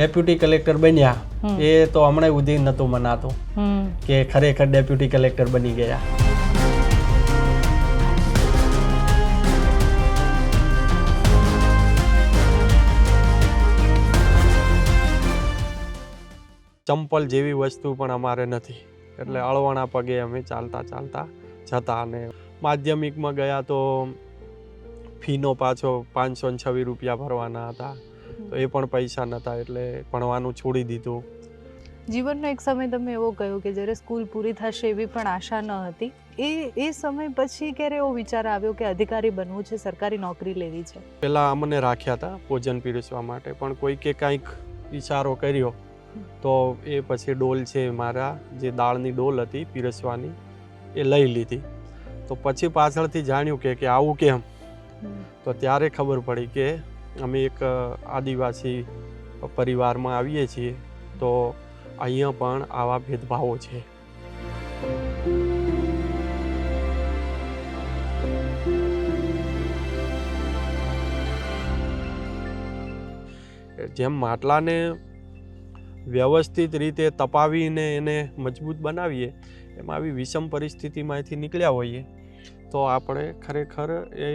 Deputy collector બન્યા એ તો હમણાં સુધી નહોતું મનાતું કે ખરેખર ડેપ્યુટી કલેક્ટર બની ગયા. ચંપલ જેવી વસ્તુ પણ અમારે નથી, એટલે અળવાણા પગે અમે ચાલતા ચાલતા જતા. અને માધ્યમિકમાં ગયા તો ફીનો પાછો 526 રૂપિયા ભરવાના હતા, તો એ પણ પૈસા નહોતા, એટલે ભણવાનું છોડી દીધું. જીવનનો એક સમય તમે એવો કહ્યો કે જ્યારે સ્કૂલ પૂરી થશે એવી પણ આશા ન હતી. એ સમય પછી ક્યારે એવો વિચાર આવ્યો કે અધિકારી બનવું છે, સરકારી નોકરી લેવી છે? પહેલાં અમને રાખ્યા હતા ભોજન પીરસવા માટે, પણ કોઈકે કાંઈક ઈશારો કર્યો તો એ પછી ડોલ છે મારા, જે દાળની ડોલ હતી પીરસવાની, એ લઈ લીધી. તો પછી પાછળથી જાણ્યું કે આવું કેમ, તો ત્યારે ખબર પડી કે અમે એક આદિવાસી પરિવારમાં આવીએ છીએ, તો અહીંયા પણ આવા ભેદભાવો છે. જેમ માટલાને વ્યવસ્થિત રીતે તપાવીને એને મજબૂત બનાવીએ, એમ આવી વિષમ પરિસ્થિતિમાંથી નીકળ્યા હોઈએ તો આપણે ખરેખર એ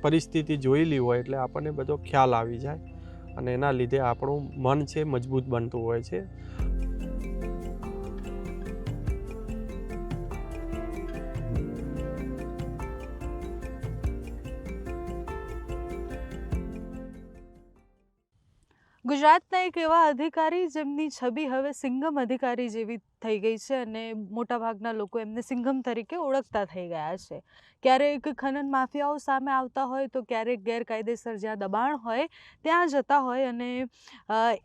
પરિસ્થિતિ જોયેલી હોય એટલે આપણને બધો ખ્યાલ આવી જાય, અને એના લીધે આપણું મન છે મજબૂત બનતું હોય છે. ગુજરાતના એક એવા અધિકારી જેમની છબી હવે સિંઘમ અધિકારી જેવી થઈ ગઈ છે, અને મોટાભાગના લોકો એમને સિંઘમ તરીકે ઓળખતા થઈ ગયા છે. ક્યારેક ખનન માફિયાઓ સામે આવતા હોય તો ક્યારેક ગેરકાયદેસર જ્યાં દબાણ હોય ત્યાં જતા હોય, અને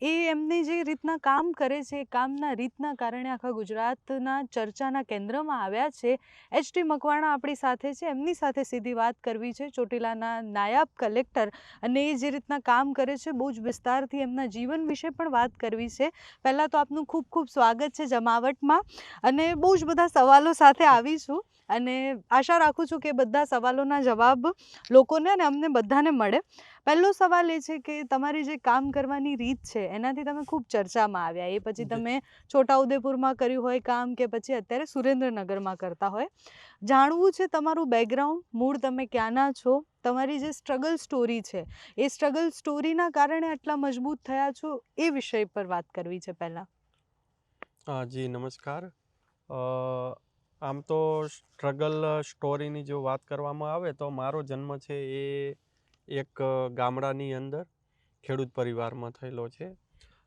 એ એમની જે રીતના કામ કરે છે એ કામના રીતના કારણે આખા ગુજરાતના ચર્ચાના કેન્દ્રમાં આવ્યા છે. એચ.ટી. મકવાણા આપણી સાથે છે, એમની સાથે સીધી વાત કરવી છે. ચોટીલાના નાયબ કલેક્ટર, અને એ જે રીતના કામ કરે છે બહુ જ વિસ્તારથી એમના જીવન વિશે પણ વાત કરવી છે. પહેલાં તો આપનું ખૂબ ખૂબ સ્વાગત છે જમાવટમાં, અને બહુ જ બધા સવાલો સાથે આવી છું, અને આશા રાખું છું કે બધા સવાલોના જવાબ લોકોને અને અમને બધાને મળે. પહેલો સવાલ એ છે કે તમારી જે કામ કરવાની રીત છે એનાથી તમે ખૂબ ચર્ચામાં આવ્યા. એ પછી તમે છોટાઉદેપુરમાં કર્યું હોય કામ, કે પછી અત્યારે સુરેન્દ્રનગરમાં કરતા હોય. જાણવું છે તમારું બેકગ્રાઉન્ડ, મૂળ તમે ક્યાંના છો, તમારી જે સ્ટ્રગલ સ્ટોરી છે એ સ્ટ્રગલ સ્ટોરીના કારણે આટલા મજબૂત થયા છો, એ વિષય પર વાત કરવી છે પહેલાં. જી નમસ્કાર. આમ તો સ્ટ્રગલ સ્ટોરીની જો વાત કરવામાં આવે તો મારો જન્મ છે એ એક ગામડાની અંદર ખેડૂત પરિવારમાં થયેલો છે,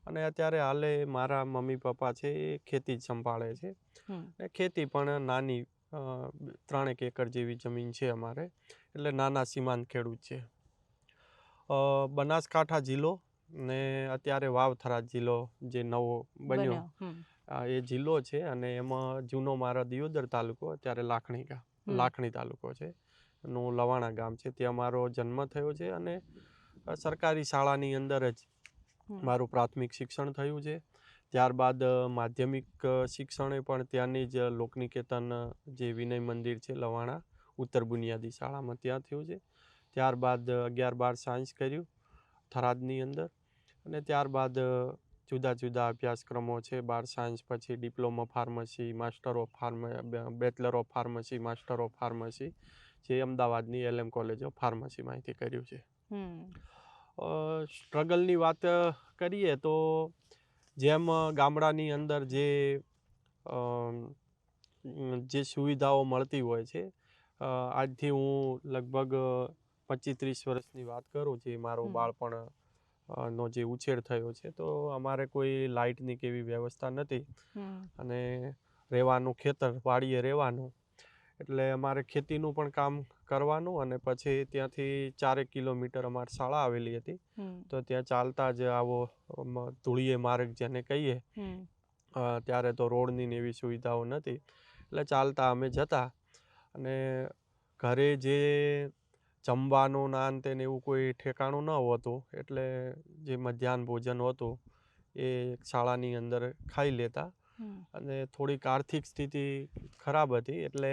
અને અત્યારે હાલે મારા મમ્મી પપ્પા છે એ ખેતી જ સંભાળે છે. ખેતી પણ નાની 3 એકર જેવી જમીન છે અમારે, એટલે નાના સીમાંત ખેડૂત છે. બનાસકાંઠા જિલ્લો ને અત્યારે વાવ-થરાદ જિલ્લો જે નવો બન્યો એ જિલ્લો છે, અને એમાં જૂનો મારો દિયોદર તાલુકો, અત્યારે લાખણી તાલુકો છે, નું લવાણા ગામ છે, ત્યાં મારો જન્મ થયો છે. અને સરકારી શાળાની અંદર જ મારું પ્રાથમિક શિક્ષણ થયું છે. ત્યારબાદ માધ્યમિક શિક્ષણે પણ ત્યાંની જ લોકનિકેતન જે વિનય મંદિર છે લવાણા ઉત્તર બુનિયાદી શાળામાં ત્યાં થયું છે. ત્યારબાદ 11-12 સાયન્સ કર્યું થરાદની અંદર, અને ત્યારબાદ જુદા જુદા અભ્યાસક્રમો છે. 12 સાયન્સ પછી diploma pharmacy, bachelor of pharmacy, master of pharmacy, જે અમદાવાદની LM કોલેજ ઓફ ફાર્મસીમાંથી કર્યું છે. સ્ટ્રગલની વાત કરીએ તો જેમ ગામડાની અંદર જે સુવિધાઓ મળતી હોય છે, આજથી હું લગભગ 25-30 વર્ષની વાત કરું, જે મારો બાળપણ નો જે ઉછેર થયો છે, તો અમારે કોઈ લાઇટની કેવી વ્યવસ્થા નથી, અને રહેવાનું ખેતર વાડીએ રહેવાનું, એટલે અમારે ખેતીનું પણ કામ કરવાનું, અને પછી ત્યાંથી 4 કિલોમીટર અમારી શાળા આવેલી હતી, તો ત્યાં ચાલતા જ આવો ધૂળીએ માર્ગ જેને કહીએ, ત્યારે તો રોડની ને એવી સુવિધાઓ નથી, એટલે ચાલતા અમે જતા. અને ઘરે જે જમવાનું ના અંતે એવું કોઈ ઠેકાણું ન હોતું, એટલે જે મધ્યાહન ભોજન હતું એ શાળાની અંદર ખાઈ લેતા. અને થોડીક આર્થિક સ્થિતિ ખરાબ હતી, એટલે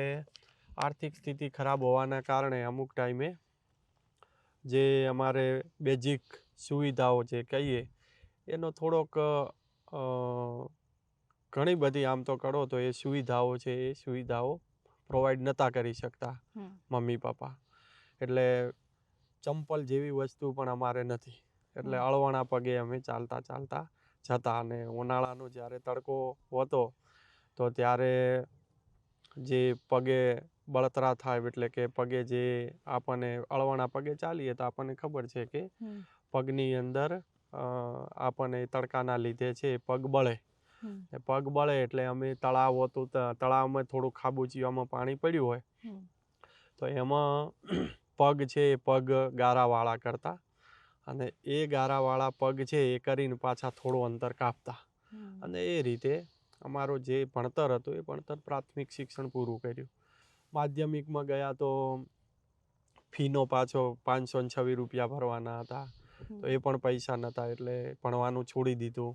આર્થિક સ્થિતિ ખરાબ હોવાના કારણે અમુક ટાઈમે જે અમારે બેઝિક સુવિધાઓ જે કહીએ એનો થોડોક ઘણી બધી આમ તો કરો તો એ સુવિધાઓ છે એ સુવિધાઓ પ્રોવાઈડ નહોતા કરી શકતા મમ્મી પપ્પા. એટલે ચંપલ જેવી વસ્તુ પણ અમારે નથી, એટલે અળવાણા પગે અમે ચાલતા ચાલતા જતા. અને ઉનાળાનો જ્યારે તડકો હતો તો ત્યારે જે પગે બળતરા થાય, એટલે કે પગે જે આપણને અળવાણા પગે ચાલીએ તો આપણને ખબર છે કે પગની અંદર આપણને તડકાના લીધે છે પગ બળે. પગ બળે એટલે અમે તળાવ હતું, તળાવમાં થોડું ખાબોચિયામાં પાણી પડ્યું હોય તો એમાં પગ છે એ પગ ગારાવાળા કરતા, અને એ ગારાવાળા પગ છે એ કરીને પાછા થોડું અંતર કાપતા. અને એ રીતે અમારું જે ભણતર હતું એ ભણતર પ્રાથમિક શિક્ષણ પૂરું કર્યું. માધ્યમિકમાં ગયા તો ફીનો પાછો 526 રૂપિયા ભરવાના હતા, તો એ પણ પૈસા નહોતા એટલે ભણવાનું છોડી દીધું.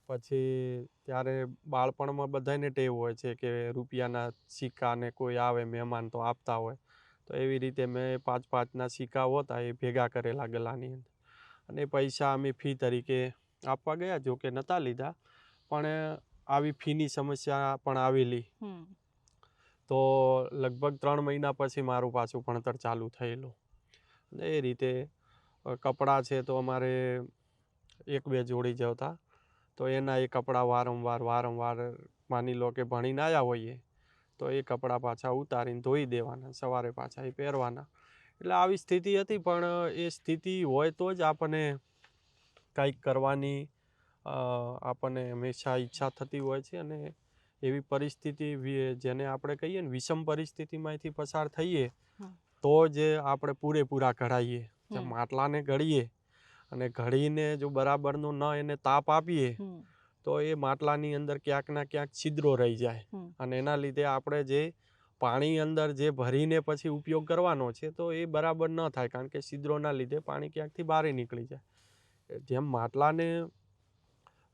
પછી ત્યારે બાળપણમાં બધાને ટેવ હોય છે કે રૂપિયાના સિક્કાને કોઈ આવે મહેમાન તો આપતા હોય, તો એવી રીતે મેં 5-5ના સિક્કાઓ હતા એ ભેગા કરેલા ગલાની અંદર, અને પૈસા અમે ફી તરીકે આપવા ગયા. જો કે નહોતા લીધા, પણ આવી ફીની સમસ્યા પણ આવેલી. તો લગભગ 3 મહિના પછી મારું પાછું ભણતર ચાલુ થયેલું. અને એ રીતે કપડાં છે તો અમારે 1-2 જોડી જતા, તો એના એ કપડાં વારંવાર માની લો કે ભણીને આવ્યા હોઈએ તો એ કપડાં પાછા ઉતારીને ધોઈ દેવાના, સવારે પાછા એ પહેરવાના. એટલે આવી સ્થિતિ હતી. પણ એ સ્થિતિ હોય તો જ આપણને કંઈક કરવાની આપણને હંમેશા ઈચ્છા થતી હોય છે. અને એવી પરિસ્થિતિ જેને આપણે કહીએ ને વિષમ પરિસ્થિતિમાંથી પસાર થઈએ તો જ આપણે પૂરેપૂરા ઘડાઈએ. માટલાને ઘડીએ અને ઘડીને જો બરાબરનો ન એને તાપ આપીએ તો એ માટલાની અંદર ક્યાંક ના ક્યાંક છિદ્રો રહી જાય, અને એના લીધે આપણે જે પાણી અંદર જે ભરીને પછી ઉપયોગ કરવાનો છે તો એ બરાબર ન થાય, કારણ કે છિદ્રોના લીધે પાણી ક્યાંકથી બહાર નીકળી જાય. જેમ માટલાને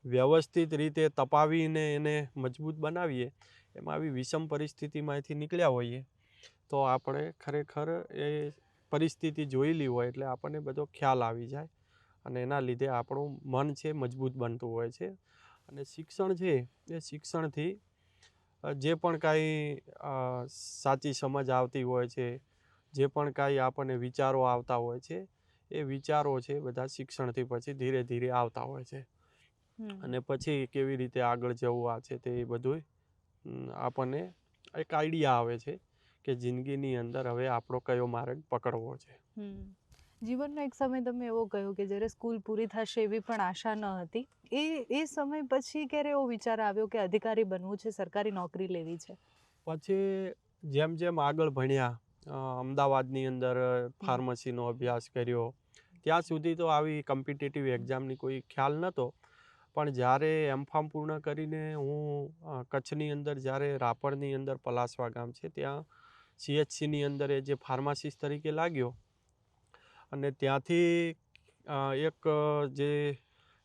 વ્યવસ્થિત રીતે તપાવીને એને મજબૂત બનાવીએ, એમ આવી વિષમ પરિસ્થિતિમાંથી નીકળ્યા હોઈએ તો આપણે ખરેખર એ પરિસ્થિતિ જોયેલી હોય એટલે આપણને બધો ખ્યાલ આવી જાય, અને એના લીધે આપણું મન છે મજબૂત બનતું હોય છે. અને શિક્ષણ છે એ શિક્ષણથી જે પણ કાંઈ સાચી સમજ આવતી હોય છે, જે પણ કાંઈ આપણને વિચારો આવતા હોય છે, એ વિચારો છે બધા શિક્ષણથી પછી ધીરે ધીરે આવતા હોય છે. અને પછી કેવી રીતે આગળ જવું આ છે તે બધું આપણને એક આઈડિયા આવે છે કે જિંદગીની અંદર હવે આપણો કયો માર્ગ પકડવો છે. જીવનનો એક સમય તમે એવો કહ્યો કે જ્યારે સ્કૂલ પૂરી થશે એવી પણ આશા ન હતી, એ સમય પછી ક્યારે એવો વિચાર આવ્યો કે અધિકારી બનવું છે, સરકારી નોકરી લેવી છે? પછી જેમ જેમ આગળ ભણ્યા, અમદાવાદની અંદર ફાર્મસીનો અભ્યાસ કર્યો, ત્યાં સુધી તો આવી કોમ્પિટિટિવ એક્ઝામની કોઈ ખ્યાલ નહોતો. પણ જ્યારે એમફાર્મ પૂર્ણ કરીને હું કચ્છની અંદર જ્યારે રાપરની અંદર પલાસવા ગામ છે ત્યાં CHCની અંદર એ જે ફાર્માસિસ્ટ તરીકે લાગ્યો, અને ત્યાંથી એક જે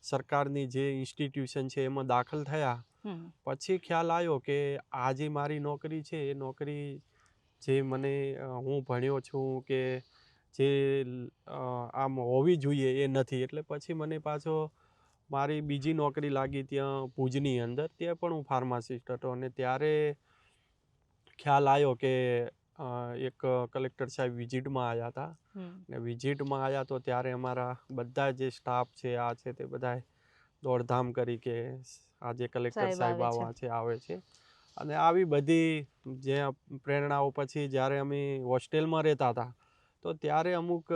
સરકારની જે ઇન્સ્ટિટ્યુશન છે એમાં દાખલ થયા. પછી ખ્યાલ આવ્યો કે આ જે મારી નોકરી છે એ નોકરી જે મને હું ભણ્યો છું કે જે આમ હોવી જોઈએ એ નથી. એટલે પછી મને પાછો મારી બીજી નોકરી લાગી ત્યાં ભુજની અંદર, ત્યાં પણ હું ફાર્માસિસ્ટ હતો. અને ત્યારે ખ્યાલ આવ્યો કે એક કલેક્ટર સાહેબ વિઝિટમાં આવ્યા હતા, ને વિઝિટમાં આવ્યા તો ત્યારે અમારા બધા જે સ્ટાફ છે આ છે તે બધા દોડધામ કરી કે આજે કલેક્ટર સાહેબ આવે છે. અને આવી બધી જે પ્રેરણાઓ પછી જ્યારે અમે હોસ્ટેલમાં રહેતા હતા તો ત્યારે અમુક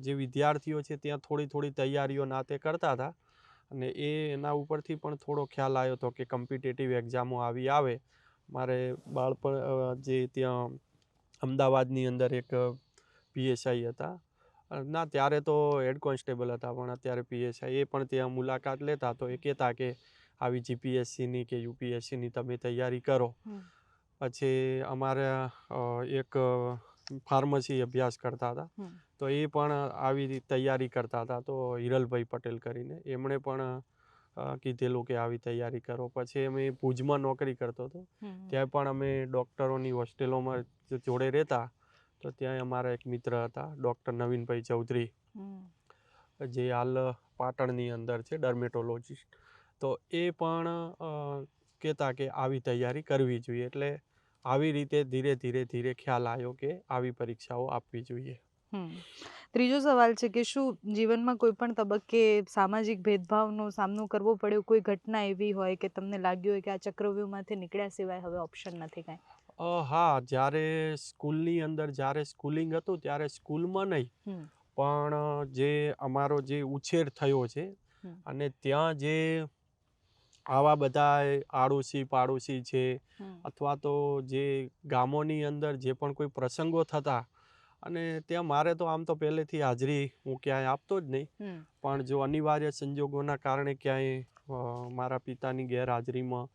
જે વિદ્યાર્થીઓ છે ત્યાં થોડી તૈયારીઓ નાતે કરતા હતા, અને એના ઉપરથી પણ થોડો ખ્યાલ આવ્યો હતો કે કોમ્પિટિટિવ એક્ઝામો આવી આવે. મારે બાળપણ જે ત્યાં અમદાવાદની અંદર એક PSI હતા, ના ત્યારે તો હેડ કોન્સ્ટેબલ હતા પણ અત્યારે PSI, એ પણ ત્યાં મુલાકાત લેતા તો એ કહેતા કે આવી GPSCની કે UPSCની તમે તૈયારી કરો. પછી અમારે એક ફાર્મસી અભ્યાસ કરતા હતા તો એ પણ આવી તૈયારી કરતા હતા, તો હિરલભાઈ પટેલ કરીને એમણે પણ કીધેલું કે આવી તૈયારી કરો. પછી અમે ભુજમાં નોકરી કરતો હતો, ત્યાં પણ અમે ડૉક્ટરોની હોસ્ટેલોમાં જોડે રહેતા, તો ત્યાં અમારા એક મિત્ર હતા ડૉક્ટર નવીનભાઈ ચૌધરી, જે હાલ પાટણની અંદર છે ડર્મેટોલોજીસ્ટ, તો એ પણ કહેતા કે આવી તૈયારી કરવી જોઈએ. એટલે આવી રીતે ધીરે ધીરે ધીરે ખ્યાલ આવ્યો કે આવી પરીક્ષાઓ આપવી જોઈએ. ત્રીજો સવાલ છે કે શું જીવનમાં કોઈ પણ તબક્કે સામાજિક ભેદભાવનો સામનો કરવો પડ્યો? કોઈ ઘટના એવી હોય કે તમને લાગ્યું હોય કે આ ચક્રવ્યૂહમાંથી નીકળ્યા સિવાય હવે ઓપ્શન નથી કાંઈ? હા, જ્યારે સ્કૂલની અંદર જ્યારે સ્કૂલિંગ હતું ત્યારે સ્કૂલમાં નહીં, પણ જે અમારો જે ઉછેર થયો છે અને ત્યાં જે આવા બધા આડોશી પાડોશી છે અથવા તો જે ગામોની અંદર જે પણ કોઈ પ્રસંગો થતા, અને ત્યાં મારે તો આમ તો પહેલેથી હાજરી હું ક્યાંય આપતો જ નહીં, પણ જો અનિવાર્ય સંજોગોના કારણે ક્યાંય મારા પિતાની ગેરહાજરીમાં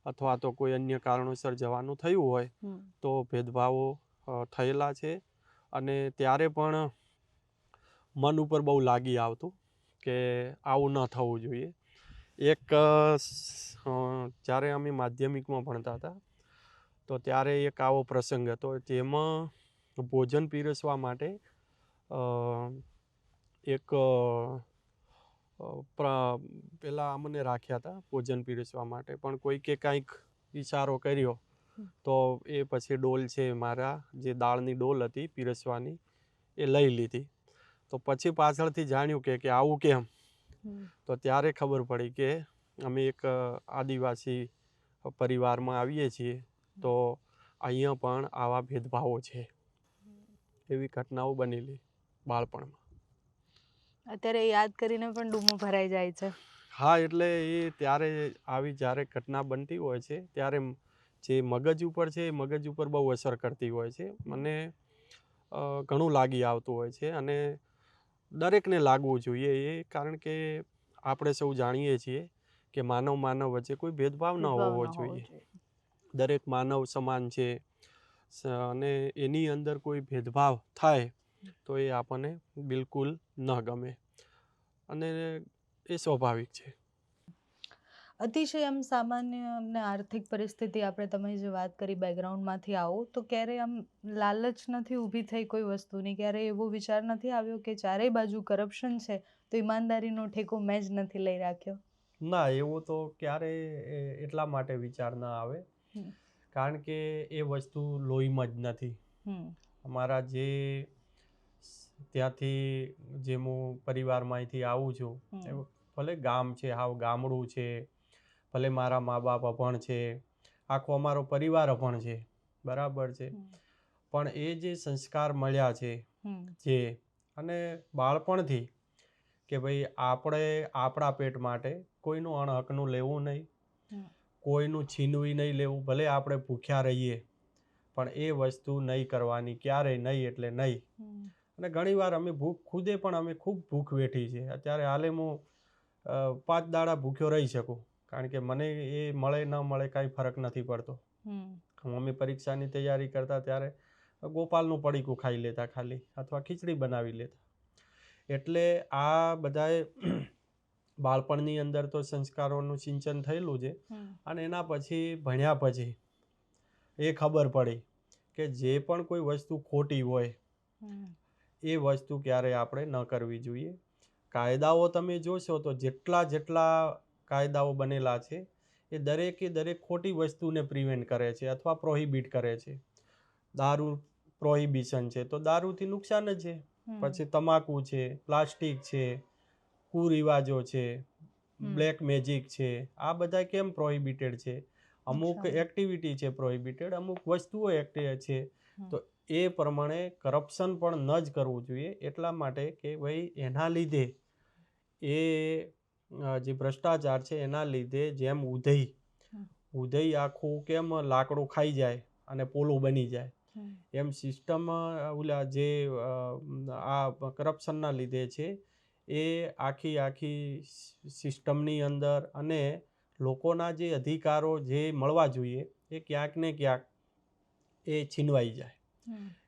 અથવા તો કોઈ અન્ય કારણોસર જવાનું થયું હોય તો ભેદભાવો થયેલા છે. અને ત્યારે પણ મન ઉપર બહુ લાગી આવતું કે આવું ન થવું જોઈએ. એક જ્યારે અમે માધ્યમિકમાં ભણતા હતા તો ત્યારે એક આવો પ્રસંગ હતો, જેમાં ભોજન પીરસવા માટે એક પેલા અમને રાખ્યા હતા ભોજન પીરસવા માટે, પણ કોઈકે કાંઈક ઈશારો કર્યો તો એ પછી ડોલ છે મારા જે દાળની ડોલ હતી પીરસવાની એ લઈ લીધી. તો પછી પાછળથી જાણ્યું કે આવું કેમ, તો ત્યારે ખબર પડી કે અમે એક આદિવાસી પરિવારમાં આવીએ છીએ, તો અહીંયા પણ આવા ભેદભાવો છે. એવી ઘટનાઓ બનેલી બાળપણમાં. અત્યારે યાદ કરીને પણ ડૂમો ભરાઈ જાય છે. હા, એટલે એ ત્યારે આવી જ્યારે ઘટના બનતી હોય છે ત્યારે જે મગજ ઉપર છે એ મગજ ઉપર બહુ અસર કરતી હોય છે. મને ઘણું લાગી આવતું હોય છે અને દરેકને લાગવું જોઈએ એ, કારણ કે આપણે સૌ જાણીએ છીએ કે માનવ વચ્ચે કોઈ ભેદભાવ ન હોવો જોઈએ. દરેક માનવ સમાન છે અને એની અંદર કોઈ ભેદભાવ થાય તો એ આપણને બિલકુલ ન ગમે અને એ સ્વાભાવિક છે. અતિશય આમ સામાન્ય અમને આર્થિક પરિસ્થિતિ, આપણે તમે જે વાત કરી બેકગ્રાઉન્ડમાંથી આવો, તો ક્યારેય આમ લાલચ નથી ઊભી થઈ કોઈ વસ્તુની? ક્યારેય એવો વિચાર નથી આવ્યો કે ચારેય બાજુ કરપ્શન છે તો ઈમાનદારીનો ઠેકો મેં જ નથી લઈ રાખ્યો? ના, એવો તો ક્યારેય એટલા માટે વિચાર ના આવે, કારણ કે એ વસ્તુ લોહીમાં જ નથી. અમારા જે ત્યાંથી જે હું પરિવારમાંથી આવું છું, ભલે ગામ છે, હાવ ગામડું છે, ભલે મારા મા બાપ અભણ છે, આખો અમારો પરિવાર અભણ છે, બરાબર છે, પણ એ જે સંસ્કાર મળ્યા છે જે, અને બાળપણથી કે ભાઈ આપણે આપણા પેટ માટે કોઈનું અણહકનું લેવું નહીં, કોઈનું છીનવી નહીં લેવું, ભલે આપણે ભૂખ્યા રહીએ પણ એ વસ્તુ નહીં કરવાની, ક્યારેય નહીં એટલે નહીં. અને ઘણીવાર અમે ખુદે પણ અમે ખૂબ ભૂખ વેઠી છે. અત્યારે હાલે હું 5 દાડા ભૂખ્યો રહી શકું, કારણ કે મને એ મળે ન મળે કાંઈ ફરક નથી પડતો. અમે પરીક્ષાની તૈયારી કરતા ત્યારે ગોપાલનું પડીકું ખાઈ લેતા ખાલી, અથવા ખીચડી બનાવી લેતા. એટલે આ બધાએ બાળપણની અંદર તો સંસ્કારોનું સિંચન થયેલું છે. અને એના પછી ભણ્યા પછી એ ખબર પડી કે જે પણ કોઈ વસ્તુ ખોટી હોય એ વસ્તુ ક્યારેય આપણે ન કરવી જોઈએ. કાયદાઓ તમે જોશો તો જેટલા કાયદાઓ બનેલા છે એ દરેક ખોટી વસ્તુને પ્રિવેન્ટ કરે છે અથવા પ્રોહિબિટ કરે છે. દારૂ પ્રોહિબિશન છે તો દારૂથી નુકસાન જ છે. પછી તમાકુ છે, પ્લાસ્ટિક છે, કુરિવાજો છે, બ્લેક મેજિક છે, આ બધા કેમ પ્રોહિબિટેડ છે? અમુક એક્ટિવિટી છે પ્રોહિબિટેડ, અમુક વસ્તુઓ છે, તો એ પ્રમાણે કરપ્શન પણ ન જ કરવું જોઈએ. એટલા માટે કે ભાઈ એના લીધે એ જે ભ્રષ્ટાચાર છે એના લીધે જેમ ઉધઈ આખું કેમ લાકડું ખાઈ જાય અને પોલું બની જાય, એમ સિસ્ટમ ઓલા જે આ કરપ્શનના લીધે છે એ આખી સિસ્ટમની અંદર અને લોકોના જે અધિકારો જે મળવા જોઈએ એ ક્યાંક ને ક્યાંક એ છીનવાઈ જાય.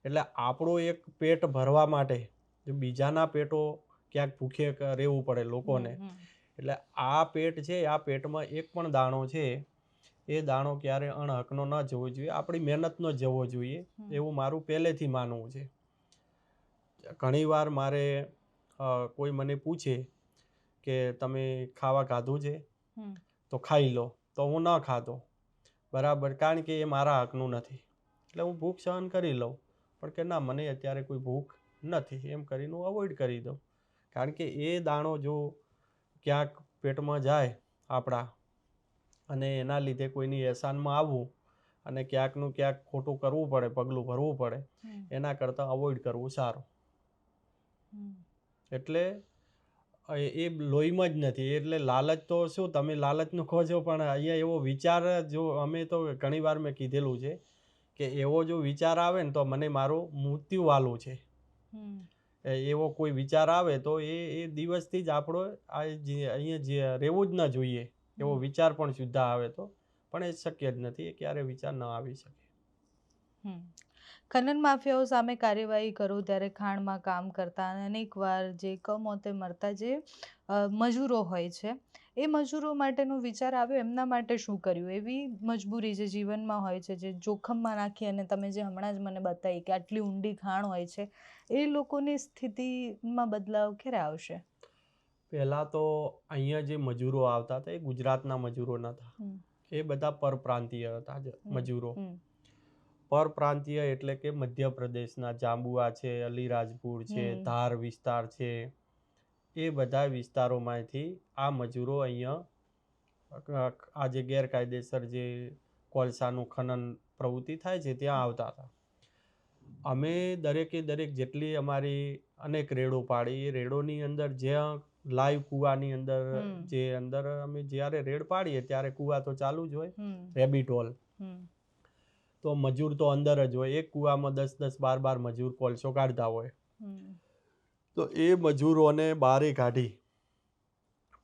એટલે આપણું એક પેટ ભરવા માટે બીજાના પેટો ક્યાંક ભૂખે રહેવું પડે લોકોને. એટલે આ પેટ છે, આ પેટમાં એક પણ દાણો છે એ દાણો ક્યારે અણહકનો ન જવો જોઈએ, આપણી મહેનતનો જવો જોઈએ, એવું મારું પહેલેથી માનવું છે. ઘણીવાર મારે કોઈ મને પૂછે કે તમે ખાવા ખાધું છે હમ તો ખાઈ લો, તો હું ન ખાતો, બરાબર, કારણ કે એ મારા હકનું નથી. એટલે હું ભૂખ સહન કરી લઉં, પણ કે ના મને અત્યારે કોઈ ભૂખ નથી એમ કરીને હું અવોઇડ કરી દઉં. કારણ કે એ દાણો જો ક્યાંક પેટમાં જાય આપણા, અને એના લીધે કોઈની એહસાનમાં આવવું અને ક્યાંકનું ક્યાંક ખોટું કરવું પડે, પગલું ભરવું પડે, હમ એના કરતાં અવોઇડ કરવું સારું. હમ એટલે એ લોહીમાં જ નથી. એટલે લાલચ તો શું, તમે લાલચનું કહો છો, પણ અહીંયા એવો વિચાર, જો અમે તો ઘણી વાર મેં કીધેલું છે કે એવો જો વિચાર આવે ને તો મને મારું મૃત્યુ વાલું છે. હમ એવો કોઈ વિચાર આવે તો એ દિવસથી જ આપણો અહીંયા જે રહેવું જ ન જોઈએ. એવો વિચાર પણ સુદ્ધા આવે તો, પણ એ શક્ય જ નથી, એ ક્યારે વિચાર ન આવી શકે. ખનન માફિયાઓ સામે કાર્યવાહી કરો ત્યારે ખાણમાં કામ કરતા અને અનેકવાર જે કમોતે મરતા જે મજૂરો હોય છે, એ મજૂરો માટેનો વિચાર આવ્યો, એમના માટે શું કર્યું? એવી મજબૂરી જે જીવનમાં હોય છે, જે જોખમમાં નાખી, અને તમે જે હમણાં જ મને બતાવી કે આટલી ઊંડી ખાણ હોય છે, એ લોકોની સ્થિતિમાં બદલાવ ક્યારે આવશે? પહેલાં તો અહીંયા જે મજૂરો આવતા હતા એ ગુજરાતના મજૂરો નહોતા, એ બધા પરપ્રાંતીય હતા મજૂરો. પરપ્રાંતીય એટલે કે મધ્યપ્રદેશના જાંબુઆ છે, અલીરાજપુર છે, ધાર વિસ્તાર છે, એ બધા વિસ્તારોમાંથી આ મજૂરો અહીંયા આ જે ગેરકાયદેસર જે કોલસાનું ખનન પ્રવૃત્તિ થાય છે ત્યાં આવતા હતા. અમે દરેકે દરેક જેટલી અમારી અનેક રેડો પાડી, એ રેડોની અંદર જ્યાં લાઈવ કૂવાની અંદર, જે અંદર અમે જ્યારે રેડ પાડીએ ત્યારે કૂવા તો ચાલુ જ હોય, રેબિટ હોલ, તો મજૂર તો અંદર જ હોય. એક કૂવામાં 10-10, 12-12 મજૂર કોલસો કાઢતા હોય. તો એ મજૂરોને બહારે કાઢી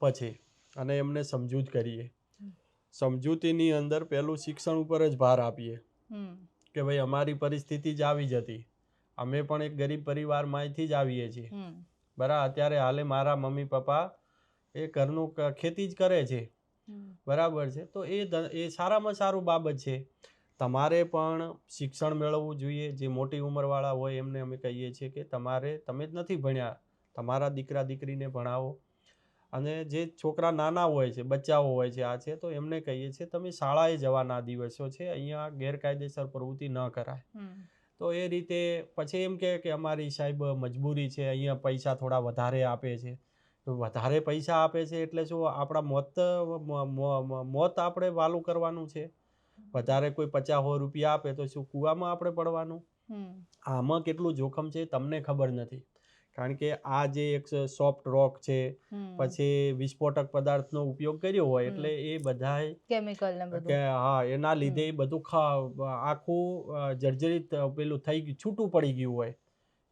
પછી અને એમને સમજૂત કરીએ. સમજૂતીની અંદર પહેલું શિક્ષણ ઉપર જ ભાર આપીએ કે ભાઈ અમારી પરિસ્થિતિ જ આવી જ હતી, અમે પણ એક ગરીબ પરિવારમાંથી જ આવીએ છીએ, બરાબર. અત્યારે હાલે મારા મમ્મી પપ્પા એ ઘરનું ખેતી જ કરે છે, બરાબર છે. તો એ સારામાં સારું બાબત છે. તમારે પણ શિક્ષણ મેળવવું જોઈએ. જે મોટી ઉંમરવાળા હોય એમને અમે કહીએ છીએ કે તમે જ નથી ભણ્યા, તમારા દીકરા દીકરીને ભણાવો. અને જે છોકરા નાના હોય છે, બચ્ચાઓ હોય છે, આ છે, તો એમને કહીએ છીએ તમે શાળાએ જવાના દિવસો છે, અહીંયા ગેરકાયદેસર પ્રવૃત્તિ ન કરાય. તો એ રીતે પછી એમ કે અમારી સાહેબ મજબૂરી છે, અહીંયા પૈસા થોડા વધારે આપે છે. તો વધારે પૈસા આપે છે એટલે શું આપણા મોત આપણે વાલું કરવાનું છે? વધારે કોઈ 50-100 રૂપિયા આપે તો શું કૂવામાં આપણે પડવાનું? આમાં કેટલું જોખમ છે તમને ખબર નથી. કારણ કે આ જે એક સોફ્ટ રોક છે, પછી વિસ્ફોટક પદાર્થનો ઉપયોગ કર્યો હોય, એટલે એ બધાય કેમિકલ ને બધું, હા, એના લીધે એ બધું આખું જર્જરિત પેલું થઈ ગયું, છૂટું પડી ગયું હોય.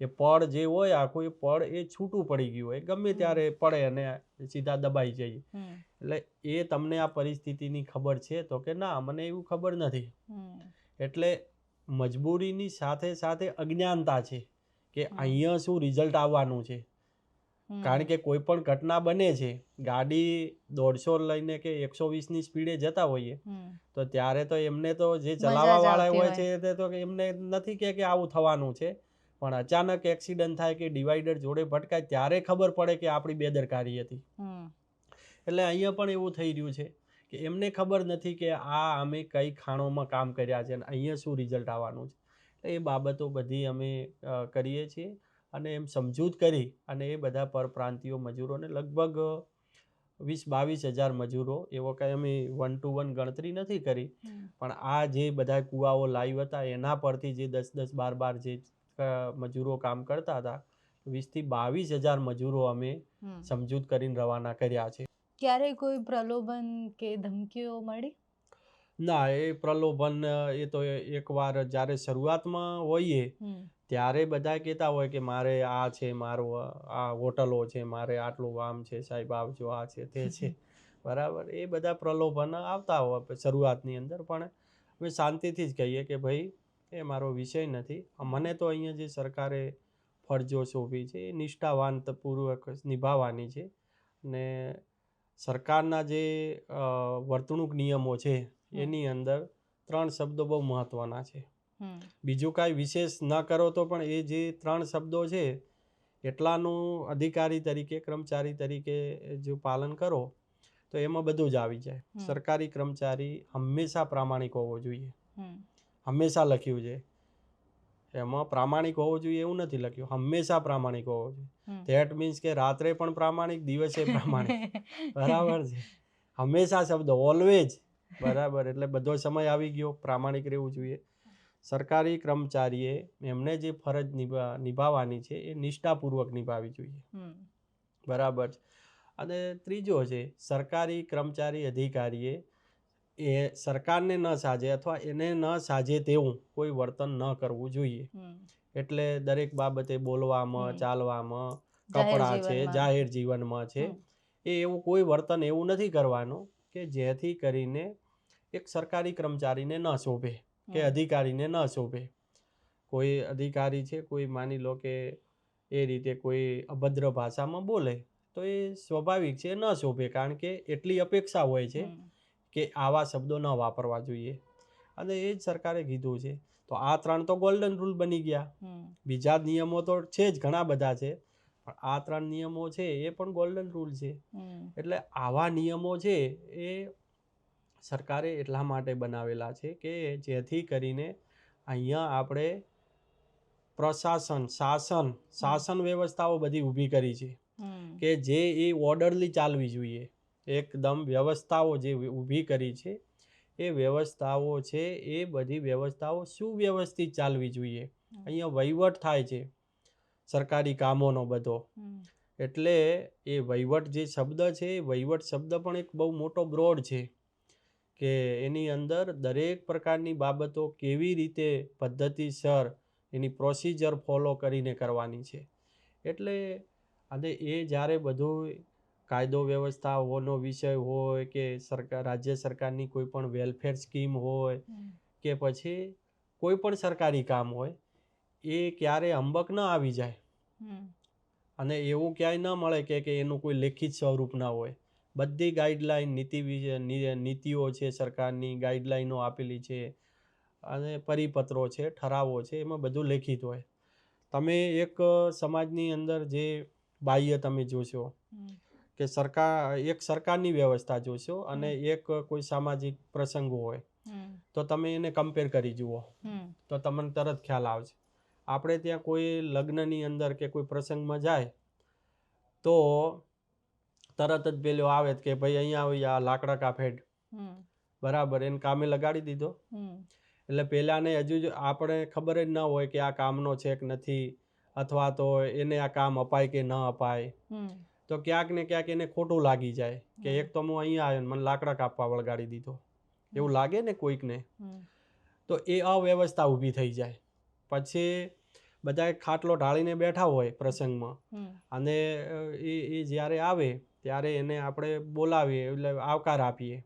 એ પડ જે હોય આખું, એ પડ એ છૂટું પડી ગયું હોય, ગમે ત્યારે પડે અને સીધા દબાઈ જાય. એટલે એ તમને આ પરિસ્થિતિની ખબર છે? તો કે ના, મને એવું ખબર નથી. એટલે મજબૂરીની સાથે સાથે અજ્ઞાનતા છે કે અહીંયા શું રિઝલ્ટ આવવાનું છે. કારણ કે કોઈ પણ ઘટના બને છે, ગાડી 150 લઈને કે 120ની સ્પીડે જતા હોઈએ, તો ત્યારે તો એમને તો જે ચલાવવા વાળા હોય છે તે તો એમને નથી કે આવું થવાનું છે. પણ અચાનક એક્સિડન્ટ થાય કે ડિવાઈડર જોડે ભટકાય ત્યારે ખબર પડે કે આપણી બેદરકારી હતી. એટલે અહીંયા પણ એવું થઈ રહ્યું છે કે એમને ખબર નથી કે અમે કઈ ખાણોમાં કામ કર્યા છે અને અહીંયા શું રિઝલ્ટ આવવાનું છે. એ બાબતો બધી અમે કરીએ છીએ અને એમ સમજૂત કરી અને એ બધા પરપ્રાંતીય મજૂરોને લગભગ 20-22 હજાર મજૂરો, એવો કંઈ અમે 1 to 1 ગણતરી નથી કરી, પણ આ જે બધા કૂવાઓ લાઈવ હતા એના પરથી જે 10-10, 12-12 જે મજૂરો કામ કરતા હતા, 20-22 હજાર મજૂરો અમે સમજૂત કરીને રવાના કર્યા છે. ક્યારે કોઈ પ્રલોભન કે ધમકીઓ મળી? ના, એ પ્રલોભન એ તો એકવાર જ્યારે શરૂઆતમાં હોઈએ ત્યારે બધા કહેતા હોય કે મારે આ છે, મારું આ હોટલો છે, મારે આટલું આમ છે, સાહેબ આવજો, આ છે, તે છે, બરાબર. એ બધા પ્રલોભન આવતા હોય શરૂઆતની અંદર, પણ અમે શાંતિથી જ કહીએ કે ભાઈ એ મારો વિષય નથી. મને તો અહીંયા જે સરકારે ફરજો સોંપી છે એ નિષ્ઠાવાનપૂર્વક નિભાવવાની છે. ને સરકારના જે વર્તણૂક નિયમો છે એની અંદર 3 શબ્દો બહુ મહત્વના છે. બીજું કાંઈ વિશેષ ન કરો તો પણ એ જે 3 શબ્દો છે એટલાનું અધિકારી તરીકે કર્મચારી તરીકે જો પાલન કરો તો એમાં બધું જ આવી જાય. સરકારી કર્મચારી હંમેશા પ્રામાણિક હોવો જોઈએ, હંમેશા લખ્યું છે એમાં પ્રામાણિક હોવો જોઈએ એવું નથી લખ્યું, હંમેશા પ્રામાણિક હોવો જોઈએ. ધેટ મીન્સ કે રાત્રે પણ પ્રામાણિક, દિવસે પ્રામાણિક. બરાબર છે, હંમેશા શબ્દ ઓલવેજ. બરાબર, એટલે બધો સમય આવી ગયો પ્રામાણિક રહેવું જોઈએ. સરકારી કર્મચારીએ એમને જે ફરજ નિભાવવાની છે એ નિષ્ઠાપૂર્વક નિભાવવી જોઈએ. બરાબર છે. અને ત્રીજો છે, સરકારી કર્મચારી અધિકારીએ એ સરકારને ન સાજે અથવા એને ન સાજે તેવું કોઈ વર્તન ન કરવું જોઈએ. એટલે દરેક બાબતે બોલવામાં, ચાલવામાં, કપડાં છે, જાહેર જીવનમાં છે, એ એવું કોઈ વર્તન એવું નથી કરવાનું કે જેથી કરીને એક સરકારી કર્મચારીને ન શોભે કે અધિકારીને ન શોભે. કોઈ અધિકારી છે, કોઈ માની લો કે એ રીતે કોઈ અભદ્ર ભાષામાં બોલે તો એ સ્વાભાવિક છે, ન શોભે, કારણ કે એટલી અપેક્ષા હોય છે કે આવા શબ્દો ન વાપરવા જોઈએ. અને એ જ સરકારે કીધું છે. તો આ 3 તો ગોલ્ડન રૂલ બની ગયા. બીજા નિયમો તો છે જ, ઘણા બધા છે, પણ આ 3 નિયમો છે એ પણ ગોલ્ડન રૂલ છે. એટલે આવા નિયમો છે એ સરકારે એટલા માટે બનાવેલા છે કે જેથી કરીને અહીંયા આપણે પ્રશાસન, શાસન વ્યવસ્થાઓ બધી ઊભી કરી છે કે જે એ ઓર્ડરલી ચાલવી જોઈએ. એકદમ વ્યવસ્થાઓ જે ઊભી કરી છે એ વ્યવસ્થાઓ છે એ બધી વ્યવસ્થાઓ સુવ્યવસ્થિત ચાલવી જોઈએ. અહીંયા વહીવટ થાય છે સરકારી કામોનો બધો. એટલે એ વહીવટ જે શબ્દ છે, એ વહીવટ શબ્દ પણ એક બહુ મોટો બ્રોડ છે કે એની અંદર દરેક પ્રકારની બાબતો કેવી રીતે પદ્ધતિસર એની પ્રોસિજર ફોલો કરીને કરવાની છે. એટલે અને એ જ્યારે બધું કાયદો વ્યવસ્થાઓનો વિષય હોય કે રાજ્ય સરકારની કોઈ પણ વેલફેર સ્કીમ હોય કે પછી કોઈ પણ સરકારી કામ હોય, એ ક્યારે અંબક ન આવી જાય અને એવું ક્યાંય ન મળે કે એનું કોઈ લેખિત સ્વરૂપ ના હોય. બધી ગાઈડલાઈન, નીતિઓ છે, સરકારની ગાઈડલાઈનો આપેલી છે અને પરિપત્રો છે, ઠરાવો છે, એમાં બધું લેખિત હોય. તમે એક સમાજની અંદર જે બાહ્ય તમે જોશો કે એક સરકારની વ્યવસ્થા જોશો અને એક કોઈ સામાજિક પ્રસંગો હોય તો તમે એને કમ્પેર કરી જુઓ તો તમને તરત ખ્યાલ આવશે. આપણે ત્યાં કોઈ લગ્નની અંદર કે કોઈ પ્રસંગમાં જાય તો તરત જ પેલો આવે કે ભાઈ અહીંયા આવી આ લાકડા કાફેડ. બરાબર, એને કામે લગાડી દીધો. એટલે પેલાને હજુ જ આપણે ખબર જ ના હોય કે આ કામનો છે કે નથી, અથવા તો એને આ કામ અપાય કે ન અપાય. તો ક્યાંક ને ક્યાંક એને ખોટું લાગી જાય કે એક તો હું અહીંયા આવ્યો મને લાકડા કાપવા વળગાડી દીધો. એવું લાગે ને કોઈકને. તો એ અવ્યવસ્થા ઊભી થઈ જાય. પછી બધા ખાટલો ઢાળીને બેઠા હોય પ્રસંગમાં અને એ જ્યારે આવે ત્યારે એને આપણે બોલાવીએ, એટલે આવકાર આપીએ.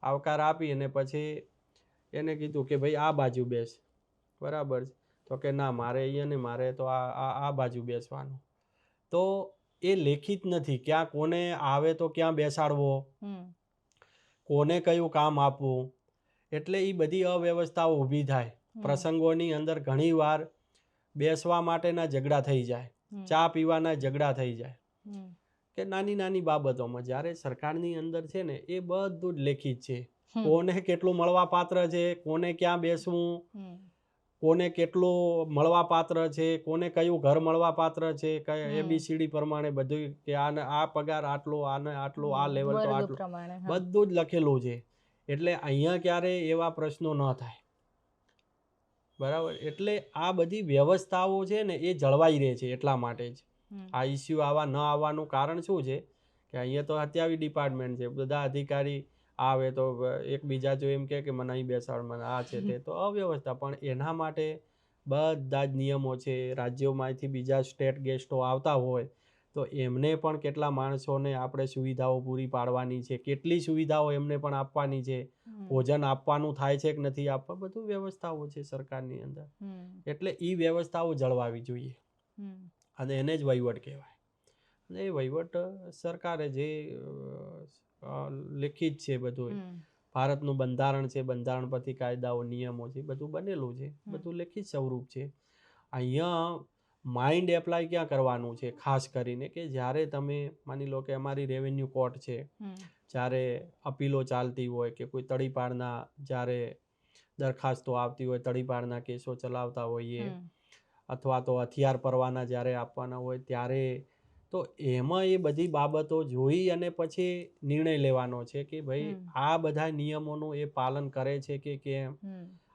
આવકાર આપી અને પછી એને કીધું કે ભાઈ આ બાજુ બેસ. બરાબર, તો કે ના મારે અહીંયા ને મારે તો આ બાજુ બેસવાનું. તો એ લેખિત નથી. ક્યાં કોને આવે તો ક્યાં બેસાડવો, કોને કયું કામ આપવું. એટલે એ બધી અવ્યવસ્થાઓ ઊભી થાય. પ્રસંગોની અંદર ઘણી વાર બેસવા માટેના ઝઘડા થઈ જાય, ચા પીવાના ઝઘડા થઈ જાય કે નાની નાની બાબતોમાં. જ્યારે સરકારની અંદર છે ને એ બધું જ લેખિત છે. કોને કેટલું મળવા પાત્ર છે, કોને ક્યાં બેસવું, કોને કેટલું મળવા પાત્ર છે, કોને કયું ઘર મળવા પાત્ર છે, ABCD પ્રમાણે બધું કે આને આ પગાર આટલો, આને આટલો, આ લેવલ તો આટલું, બધું જ લખેલું છે. એટલે અહીંયા ક્યારે એવા પ્રશ્નો ન થાય. બરાબર, એટલે આ બધી વ્યવસ્થાઓ છે ને એ જળવાઈ રહે છે. એટલા માટે જ આ ઇસ્યુ આવા ન આવવાનું કારણ શું છે કે અહીંયા તો હત્યાવી ડિપાર્ટમેન્ટ છે. બધા અધિકારી આવે તો એકબીજા જો એમ કે મને અહીં બેસાડ, મને આ છે તે, તો અવ્યવસ્થા. પણ એના માટે બધા જ નિયમો છે. રાજ્યોમાંથી બીજા સ્ટેટ ગેસ્ટો આવતા હોય તો એમને પણ કેટલા માણસોને આપણે સુવિધાઓ પૂરી પાડવાની છે, કેટલી સુવિધાઓ એમને પણ આપવાની છે, ભોજન આપવાનું થાય છે કે નથી આપવા, બધું વ્યવસ્થાઓ છે સરકારની અંદર. એટલે એ વ્યવસ્થાઓ જળવાવી જોઈએ અને એને જ વહીવટ કહેવાય. અને એ વહીવટ સરકારે જે લેખિત છે બધું, ભારતનું બંધારણ છે, બંધારણ પરથી કાયદાઓ, નિયમો છે, બધું બનેલું છે, બધું લેખિત સ્વરૂપ છે. અહીંયા માઇન્ડ એપ્લાય ક્યાં કરવાનું છે ખાસ કરીને કે જ્યારે તમે માની લો કે અમારી રેવન્યુ કોર્ટ છે, જ્યારે અપીલો ચાલતી હોય કે કોઈ તડીપારના જ્યારે દરખાસ્તો આવતી હોય, તડીપારના કેસો ચલાવતા હોઈએ, અથવા તો હથિયાર પરવાના જ્યારે આપવાના હોય ત્યારે, તો એમાં એ બધી બાબતો જોઈ અને પછી નિર્ણય લેવાનો છે કે ભાઈ આ બધા નિયમોનું એ પાલન કરે છે કે કેમ,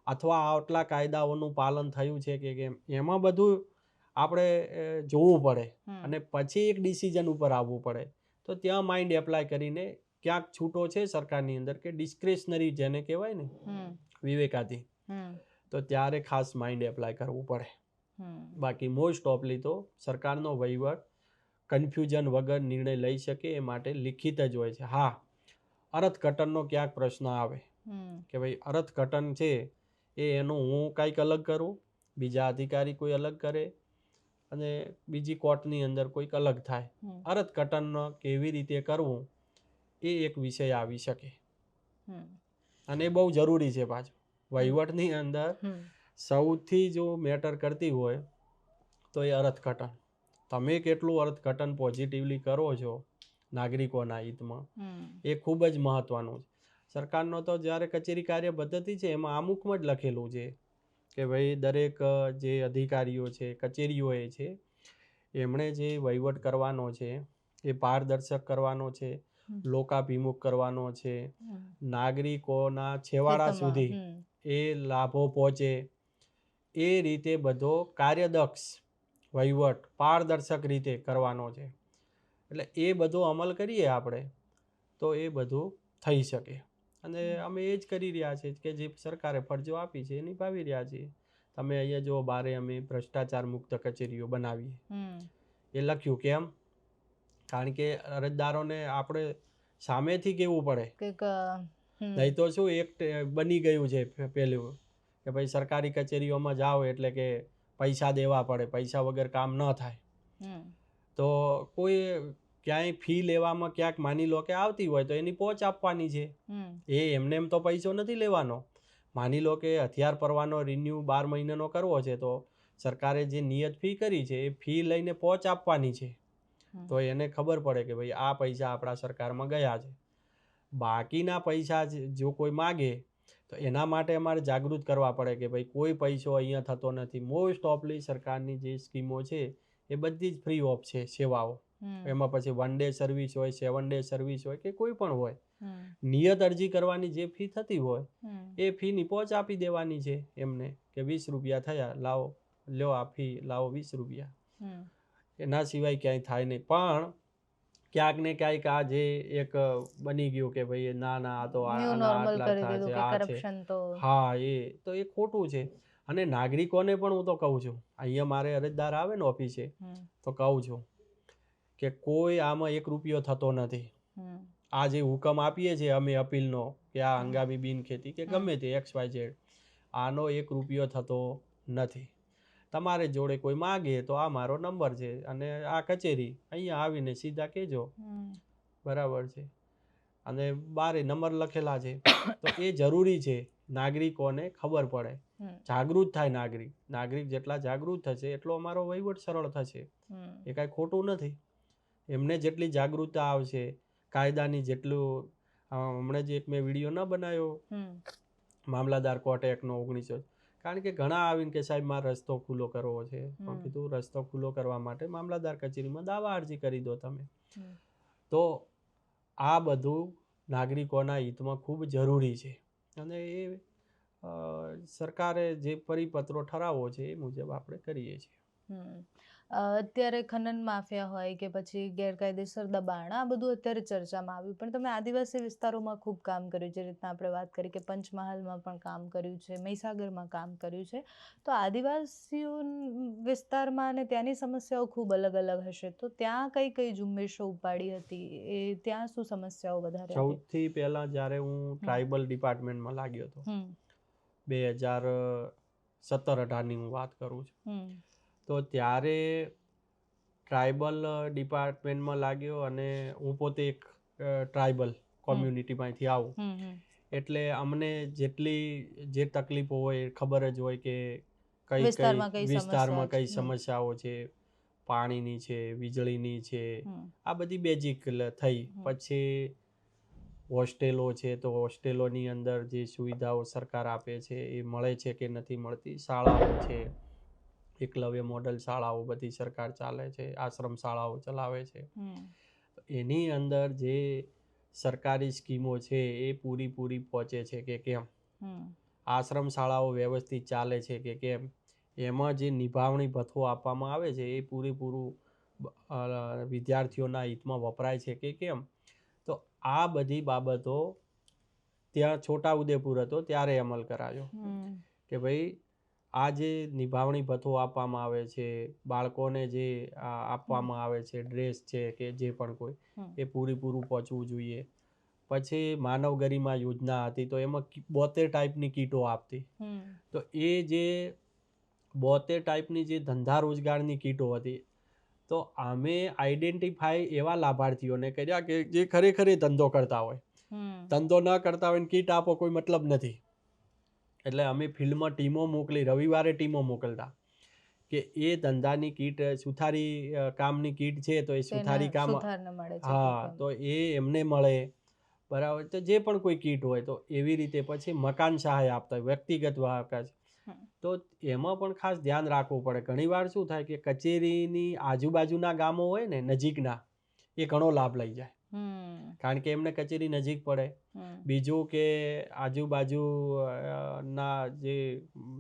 અથવા આટલા કાયદાઓનું પાલન થયું છે કે કેમ, એમાં બધું આપણે જોવું પડે અને પછી એક ડિસિઝન ઉપર આવવું પડે. તો ત્યાં માઇન્ડ એપ્લાય કરીને ક્યાંક છૂટો છે સરકારની અંદર કે ડિસ્ક્રેશનરી જેને કહેવાય ને વિવેકાધીન, તો ત્યારે ખાસ માઇન્ડ એપ્લાય કરવું પડે. બાકી મોસ્ટ ઓફલી તો સરકારનો વહીવટ કન્ફ્યુઝન વગર નિર્ણય લઈ શકે એ માટે લિખિત જ હોય છે. હા, અર્થઘટનનો ક્યાંક પ્રશ્ન આવે કે ભાઈ અર્થઘટન છે એ એનું હું કંઈક અલગ કરું, બીજા અધિકારી કોઈ અલગ કરે અને બીજી કોર્ટની અંદર કોઈક અલગ થાય. અર્થઘટન કેવી રીતે કરવું એ એક વિષય આવી શકે અને બહુ જરૂરી છે. પાછું વહીવટની અંદર સૌથી જો મેટર કરતી હોય તો એ અર્થઘટન. તમે કેટલું અર્થઘટન પોઝિટિવલી કરો છો નાગરિકોના હિતમાં, એ ખૂબ જ મહત્વનું છે. સરકારનો તો જ્યારે કચેરી કાર્ય પદ્ધતિ છે એમાં અમુકમાં જ લખેલું છે કે ભાઈ દરેક જે અધિકારીઓ છે, કચેરીઓએ છે, એમણે જે વહીવટ કરવાનો છે એ પારદર્શક કરવાનો છે, લોકાભિમુખ કરવાનો છે, નાગરિકોના છેવાડા સુધી એ લાભો પહોંચે એ રીતે બધો કાર્યદક્ષ વહીવટ પારદર્શક રીતે કરવાનો છે. એટલે એ બધો અમલ કરીએ આપણે તો એ બધું થઈ શકે. અને અમે એ જ કરી રહ્યા છીએ કે જે સરકારે ફરજો આપી છે એ નિભાવી રહ્યા છીએ. તમે અહીંયા જો બારે અમે ભ્રષ્ટાચાર મુક્ત કચેરીઓ બનાવીએ, એ લખ્યું કેમ? કારણ કે અરજદારોને આપણે સામેથી કહેવું પડે. નહીં તો શું એક બની ગયું છે પેલું કે ભાઈ સરકારી કચેરીઓમાં જાઓ એટલે કે પૈસા દેવા પડે, પૈસા વગર કામ ન થાય. તો કોઈ ક્યાંય ફી લેવામાં ક્યાંક માની લો કે આવતી હોય તો એની પહોંચ આપવાની છે. એ એમને એમ તો પૈસો નથી લેવાનો. માની લો કે હથિયાર પરવાનો રિન્યુ 12 મહિનાનો કરવો છે તો સરકારે જે નિયત ફી કરી છે એ ફી લઈને પહોંચ આપવાની છે. તો એને ખબર પડે કે ભાઈ આ પૈસા આપણા સરકારમાં ગયા છે. બાકીના પૈસા જો કોઈ માગે તો એના માટે અમારે જાગૃત કરવા પડે કે ભાઈ કોઈ પૈસો અહીંયા થતો નથી. મોસ્ટ ઓફલી સરકારની જે સ્કીમો છે એ બધી જ ફ્રી ઓફ છે સેવાઓ. એમાં પછી 1 ડે સર્વિસ હોય, 7 ડે સર્વિસ હોય કે કોઈ પણ હોય, નિયત અરજી કરવાની જે ફી થતી હોય એ ફીની પહોંચ આપી દેવાની છે એમને કે 20 રૂપિયા થયા, લાવો લ્યો આ ફી, લાવો 20 રૂપિયા. એના સિવાય ક્યાંય થાય નહીં. પણ ક્યાંક ને ક્યાંક આ જે એક બની ગયું કે ભાઈ ના આ તો આટલા થાય છે, આ છે, હા, એ તો એ ખોટું છે. અને નાગરિકોને પણ હું તો કહું છું, અહીંયા મારે અરજદાર આવે ને ઓફિસે તો કહું છું કે કોઈ આમાં 1 રૂપિયો થતો નથી. આ જે હુકમ આપીએ છીએ અમે અપીલનો કે આ હંગામી બિનખેતી કે ગમે તે XYZ, આનો 1 રૂપિયો થતો નથી. તમારે જોડે કોઈ માગે તો આ મારો નંબર છે અને આ કચેરી, અહીંયા આવીને સીધા કહેજો, બરાબર છે. અને બારે નંબર લખેલા છે. તો એ જરૂરી છે નાગરિકોને ખબર પડે, જાગૃત થાય નાગરિક જેટલા જાગૃત થશે એટલો અમારો વહીવટ સરળ થશે. એ કાંઈ ખોટું નથી. એમને જેટલી જાગૃતતા આવશે, કાયદાની જેટલું, હમણાં જે એક મેં વિડીયો ન બનાવ્યો મામલાદાર કોર્ટ એક્ટનો 1900, કારણ કે ઘણા આવીને કે સાહેબ મારે રસ્તો ખુલ્લો કરવો છે. પણ કીધું રસ્તો ખુલ્લો કરવા માટે મામલાદાર કચેરીમાં દાવા અરજી કરી દો તમે. તો આ બધું નાગરિકોના હિતમાં ખૂબ જરૂરી છે અને એ સરકારે જે પરિપત્રો ઠરાવો છે એ મુજબ આપણે કરીએ છીએ. અત્યારે ખનન માફિયા હોય કે પછી ગેરકાયદેસર દબાણ, આ બધું અત્યારે ચર્ચામાં આવ્યું. પણ તમે આદિવાસી વિસ્તારોમાં ખૂબ કામ કર્યું, જે રીતના આપણે વાત કરી કે પંચમહાલમાં પણ કામ કર્યું છે, મહીસાગરમાં કામ કર્યું છે. તો આદિવાસીઓ વિસ્તારમાં અને ત્યાંની સમસ્યાઓ ખૂબ અલગ અલગ હશે. તો ત્યાં કઈ કઈ ઝુંબેશો ઉપાડી હતી, એ ત્યાં શું સમસ્યાઓ વધારે હતી? સૌથી પહેલા જ્યારે હું ટ્રાઇબલ ડિપાર્ટમેન્ટમાં લાગ્યો હતો 2017-18ની હું વાત કરું છું, તો ત્યારે ટ્રાઇબલ ડિપાર્ટમેન્ટમાં લાગ્યો અને હું પોતે એક ટ્રાઇબલ કોમ્યુનિટીમાંથી આવું એટલે અમને જે તકલીફો હોય ખબર જ હોય કે કઈ વિસ્તારમાં કઈ કઈ વિસ્તારમાં કઈ સમસ્યાઓ સમસ્યાઓ છે, પાણીની છે, વીજળીની છે, હમ. આ બધી બેઝિક થઈ. પછી હોસ્ટેલો છે તો હોસ્ટેલોની અંદર જે સુવિધાઓ સરકાર આપે છે એ મળે છે કે નથી મળતી. શાળાઓ છે, એકલવ્ય મોડલ શાળાઓ બધી સરકાર ચાલે છે, આશ્રમ શાળાઓ ચલાવે છે. એની અંદર જે સરકારી સ્કીમો છે એ પૂરી પહોંચે છે કે કેમ, આશ્રમ શાળાઓ વ્યવસ્થિત ચાલે છે કે કેમ, એમાં જે નિભાવણી ભથ્થો આપવામાં આવે છે એ પૂરેપૂરું વિદ્યાર્થીઓના હિતમાં વપરાય છે કે કેમ. તો આ બધી બાબતો ત્યાં છોટાઉદેપુર હતો ત્યારે અમલ કરાયો કે ભાઈ આ જે નિભાવણી ભથ્થો આપવામાં આવે છે, બાળકોને જે આપવામાં આવે છે, ડ્રેસ છે કે જે પણ કોઈ, એ પૂરું પહોંચવું જોઈએ. પછી માનવ ગરિમા યોજના હતી તો એમાં 72 ટાઈપની કીટો આપતી. તો એ જે 72 ટાઈપની જે ધંધા રોજગારની કીટો હતી, તો અમે આઈડેન્ટિફાઈ એવા લાભાર્થીઓને કર્યા કે જે ખરેખર ધંધો કરતા હોય. ધંધો ન કરતા હોય કીટ આપો કોઈ મતલબ નથી. એટલે અમે ફિલ્ડમાં ટીમો મોકલી, રવિવારે ટીમો મોકલતા કે એ ધંધાની કીટ, સુથારી કામની કીટ છે તો એ સુથારી કામ, હા, તો એ એમને મળે, બરાબર. તો જે પણ કોઈ કીટ હોય તો એવી રીતે. પછી મકાન સહાય આપતા હોય, વ્યક્તિગત વાહક. તો એમાં પણ ખાસ ધ્યાન રાખવું પડે. ઘણીવાર શું થાય કે કચેરીની આજુબાજુના ગામો હોય ને નજીકના, એ ઘણો લાભ લઈ જાય, કારણ કે એમને કચેરી નજીક પડે. બીજું કે આજુબાજુ ના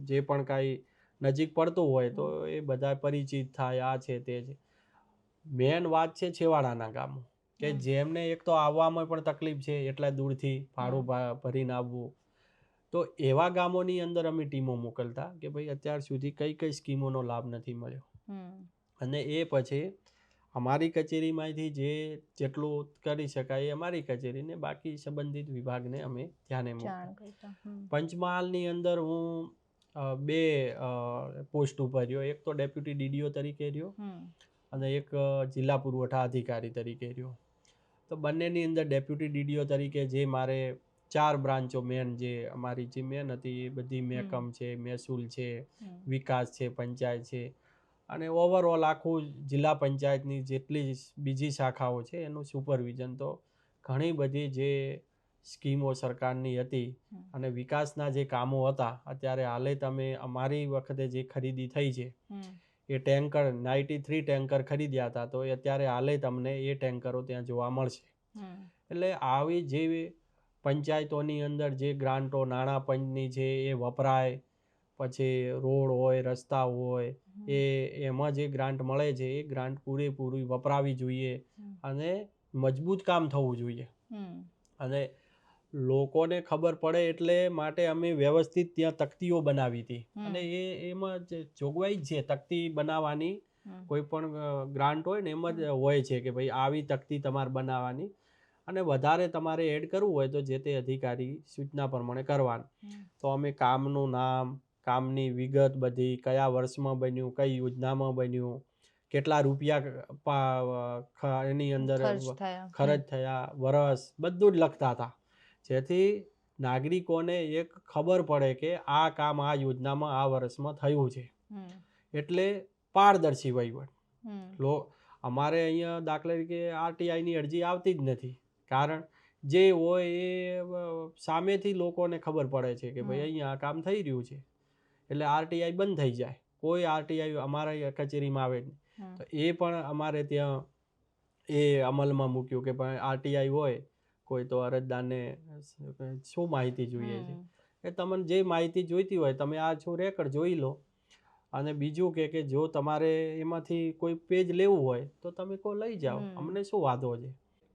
જે પણ કાંઈ નજીક પડતું હોય તો એ બધા પરિચિત થાય, આ છે તે છે. મેન વાત છે છેવાડાના ગામો, કે જેમને એક તો આવવામાં પણ તકલીફ છે, એટલા દૂરથી ભાડું ભરીને આવવું. તો એવા ગામોની અંદર અમે ટીમો મોકલતા કે ભાઈ અત્યાર સુધી કઈ સ્કીમોનો લાભ નથી મળ્યો. અને એ પછી અમારી કચેરીમાંથી જેટલું કરી શકાય એ અમારી કચેરીને, બાકી સંબંધિત વિભાગને અમે ધ્યાને મૂકતા. પંચમહાલની અંદર હું 2 પોસ્ટ ઉપર રહ્યો. એક તો ડેપ્યુટી DDO તરીકે રહ્યો અને એક જિલ્લા પુરવઠા અધિકારી તરીકે રહ્યો. તો બંનેની અંદર ડેપ્યુટી DDO તરીકે જે મારે 4 બ્રાન્ચો મેન, જે અમારી જે મેન હતી એ બધી મહેકમ છે, મહેસૂલ છે, વિકાસ છે, પંચાયત છે, અને ઓવરઓલ આખું જિલ્લા પંચાયતની જેટલી બીજી શાખાઓ છે એનું સુપરવિઝન. તો ઘણી બધી જે સ્કીમો સરકારની હતી અને વિકાસના જે કામો હતા, અત્યારે હાલે તમે અમારી વખતે જે ખરીદી થઈ છે એ ટેન્કર 93 ટેન્કર ખરીદ્યા હતા, તો અત્યારે હાલે તમને એ ટેન્કરો ત્યાં જોવા મળશે. એટલે આવી જે પંચાયતોની અંદર જે ગ્રાન્ટો નાણાં પંચની છે એ વપરાય. પછી રોડ હોય, રસ્તા હોય, એમાં જે ગ્રાન્ટ મળે છે એ ગ્રાન્ટ પૂરેપૂરી વપરાવી જોઈએ અને મજબૂત કામ થવું જોઈએ. અને લોકોને ખબર પડે એટલે માટે અમે વ્યવસ્થિત ત્યાં તકતીઓ બનાવી હતી. અને એમાં જોગવાઈ જ છે તકતી બનાવવાની. કોઈ પણ ગ્રાન્ટ હોય ને એમાં જ હોય છે કે ભાઈ આવી તકતી તમારે બનાવવાની, અને વધારે તમારે એડ કરવું હોય તો જે તે અધિકારી સૂચના પ્રમાણે કરવાનું. તો અમે કામનું નામ, કામની વિગત બધી, કયા વર્ષમાં બન્યું, કઈ યોજનામાં બન્યું, કેટલા રૂપિયા એની અંદર ખર્ચ થયા, વરસ, બધું જ લખતા હતા, જેથી નાગરિકોને એક ખબર પડે કે આ કામ આ યોજનામાં આ વર્ષમાં થયું છે. એટલે પારદર્શી વહીવટ. અમારે અહીંયા દાખલા તરીકે RTIની અરજી આવતી જ નથી, કારણ જે હોય એ સામેથી લોકોને ખબર પડે છે કે ભાઈ અહીંયા આ કામ થઈ રહ્યું છે, એટલે RTI બંધ થઈ જાય. કોઈ RTI અમારા કચેરીમાં આવે નહીં. તો એ પણ અમારે ત્યાં એ અમલમાં મૂક્યું કે ભાઈ RTI હોય કોઈ તો અરજદારને શું માહિતી જોઈએ છે, એ તમને જે માહિતી જોઈતી હોય તમે આ શું રેકર્ડ જોઈ લો. અને બીજું કે જો તમારે એમાંથી કોઈ પેજ લેવું હોય તો તમે કોઈ લઈ જાઓ, અમને શું વાંધો છે.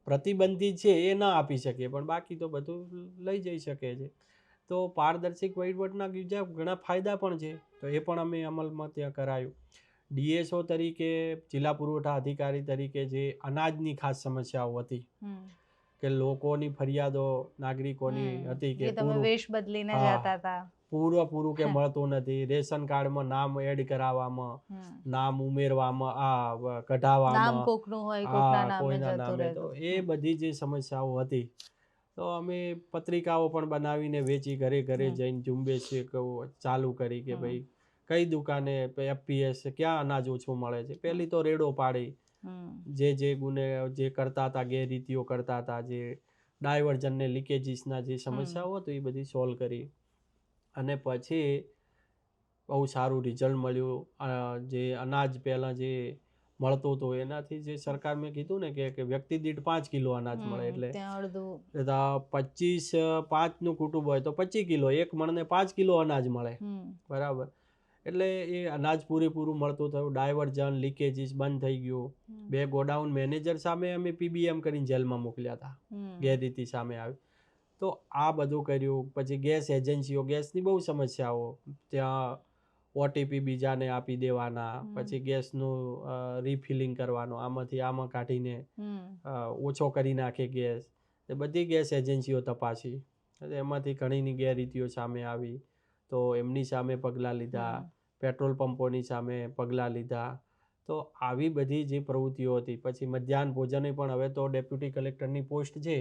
પ્રતિબંધિત છે એ ના આપી શકીએ, પણ બાકી તો બધું લઈ જઈ શકે છે. તો પારદર્શક વહીવટના બીજા ઘણા ફાયદા પણ છે, તો એ પણ અમે અમલમાં ત્યાં કરાયું. DSO તરીકે, જિલ્લા પુરવઠા અધિકારી તરીકે જે અનાજની ખાસ સમસ્યાઓ હતી, કે લોકોની ફરિયાદો નાગરિકોની હતી કે પૂરેપૂરું કે મળતું નથી, રેશન કાર્ડમાં નામ એડ કરાવવામાં, નામ ઉમેરવામાં, કઢાવવામાં કોઈના નામે, તો એ બધી જે સમસ્યાઓ હતી તો અમે પત્રિકાઓ પણ બનાવીને વેચી, ઘરે ઘરે જઈને ઝુંબેશ ચાલુ કરી કે ભાઈ કઈ દુકાને FPS ક્યાં અનાજ ઓછું મળે છે, પહેલી તો રેડો પાડી જે જે કરતા હતા, ગેરરીતિઓ કરતા હતા, જે ડાયવર્ઝન ને લીકેજીસના જે સમસ્યાઓ હતી એ બધી સોલ્વ કરી, અને પછી બહુ સારું રિઝલ્ટ મળ્યું. જે અનાજ પહેલાં જે મળતું હતું એનાથી જે સરકાર મેં કીધું ને કે વ્યક્તિ દીઠ 5 કિલો અનાજ મળે, એટલે 5નું કુટુંબ હોય તો 25 કિલો, એક મણને 5 કિલો અનાજ મળે, બરાબર. એટલે એ અનાજ પૂરેપૂરું મળતું થયું, ડાયવર્ઝન લીકેજીસ બંધ થઈ ગયું. 2 ગોડાઉન મેનેજર સામે અમે PBM કરીને જેલમાં મોકલ્યા હતા, ગેરરીતિ સામે આવી. તો આ બધું કર્યું. પછી ગેસ એજન્સીઓ, ગેસની બહુ સમસ્યાઓ, ત્યાં OTP બીજાને આપી દેવાના, પછી ગેસનું રિફિલિંગ કરવાનું, આમાંથી આમાં કાઢીને ઓછો કરી નાખે ગેસ. એ બધી ગેસ એજન્સીઓ તપાસી, એમાંથી ઘણીની ગેરરીતિઓ સામે આવી તો એમની સામે પગલાં લીધા, પેટ્રોલ પંપોની સામે પગલાં લીધા. તો આવી બધી જે પ્રવૃત્તિઓ હતી. પછી મધ્યાહન ભોજને પણ હવે તો ડેપ્યુટી કલેક્ટરની પોસ્ટ છે,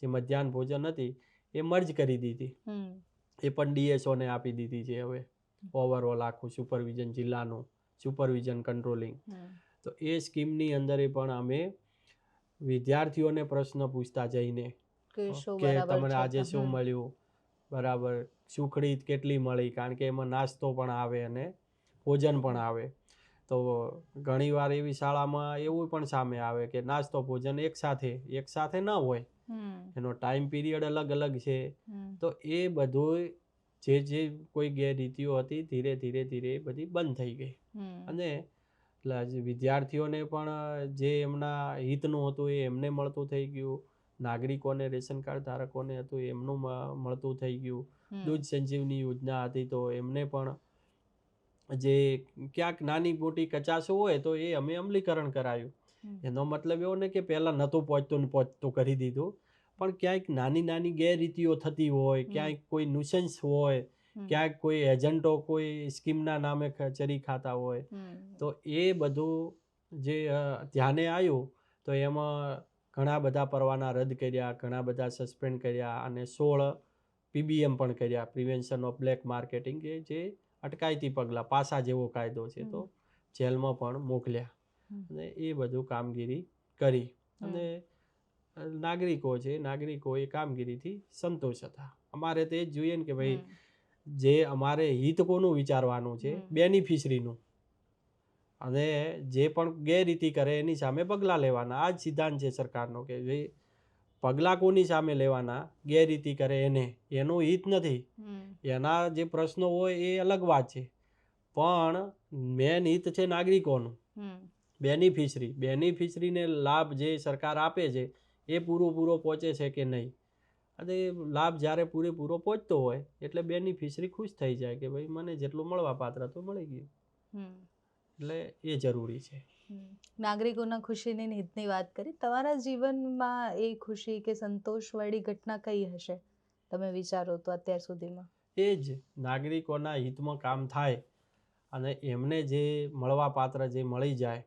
જે મધ્યાહન ભોજન હતી એ મર્જ કરી દીધી, એ પણ DSOને આપી દીધી છે હવે, ઓવરઓલ આખું સુપરવિઝન, જિલ્લાનું સુપરવિઝન કંટ્રોલિંગ. તો એ સ્કીમની અંદર પણ અમે વિદ્યાર્થીઓને પ્રશ્ન પૂછતા જઈને કે તમને આજે શું મળ્યું, બરાબર, સુખડી કેટલી મળી, કારણ કે એમાં નાસ્તો પણ આવે અને ભોજન પણ આવે. તો ઘણીવાર એવી શાળામાં એવું પણ સામે આવે કે નાસ્તો ભોજન એક સાથે ન હોય, એનો ટાઈમ પીરિયડ અલગ અલગ છે. તો એ બધું જે કોઈ ગેરરીતિઓ હતી ધીરે ધીરે બધી બંધ થઈ ગઈ, અને વિદ્યાર્થીઓને પણ જે એમના હિતનું હતું એ એમને મળતું થઈ ગયું, નાગરિકોને રેશન કાર્ડ ધારકોને હતું એમનું મળતું થઈ ગયું. દૂધ સંજીવની યોજના હતી તો એમને પણ જે ક્યાંક નાની મોટી કચાશો હોય તો એ અમે અમલીકરણ કરાયું. એનો મતલબ એવો નહીં કે પહેલાં નહોતું પહોંચતું કરી દીધું, પણ ક્યાંક નાની ગેરરીતિઓ થતી હોય, ક્યાંક કોઈ ન્યુસન્સ હોય, ક્યાંક કોઈ એજન્ટો કોઈ સ્કીમના નામે ચરી ખાતા હોય, તો એ બધું જે ધ્યાને આવ્યું તો એમાં ઘણા બધા પરવાના રદ કર્યા, ઘણા બધા સસ્પેન્ડ કર્યા, અને 16 PBM પણ કર્યા, પ્રિવેન્શન ઓફ બ્લેક માર્કેટિંગ, કે જે અટકાયતી પગલાં, પાસા જેવો કાયદો છે, તો જેલમાં પણ મોકલ્યા, અને એ બધું કામગીરી કરી. અને નાગરિકો એ કામગીરીથી સંતોષ હતા. અમારે તો એ જ જોઈએ ને કે ભાઈ જે અમારે હિત કોનું વિચારવાનું છે, બેનિફિશરીનું, અને જે પણ ગેરરીતિ કરે એની સામે પગલાં લેવાના. આ જ સિદ્ધાંત છે સરકારનો કે ભાઈ પગલાં કોની સામે લેવાના, ગેરરીતિ કરે એને, એનું હિત નથી, એના જે પ્રશ્નો હોય એ અલગ વાત છે, પણ મેન હિત છે નાગરિકોનું. બેનિફિશરીને લાભ જે સરકાર આપે છે એ પૂરો પહોંચે છે કે નહીં, અને લાભ જ્યારે પૂરેપૂરો પહોંચતો હોય એટલે બેનિફિશરી ખુશ થઈ જાય કે ભાઈ મને જેટલું મળવા પાત્ર તો મળી ગયું. એટલે એ જરૂરી છે. નાગરિકોના ખુશીની હિતની વાત કરી. તમારા જીવનમાં એ ખુશી કે સંતોષવાળી ઘટના કઈ હશે તમે વિચારો તો અત્યાર સુધીમાં? એ જ નાગરિકોના હિતમાં કામ થાય અને એમને જે મળવા પાત્ર જે મળી જાય,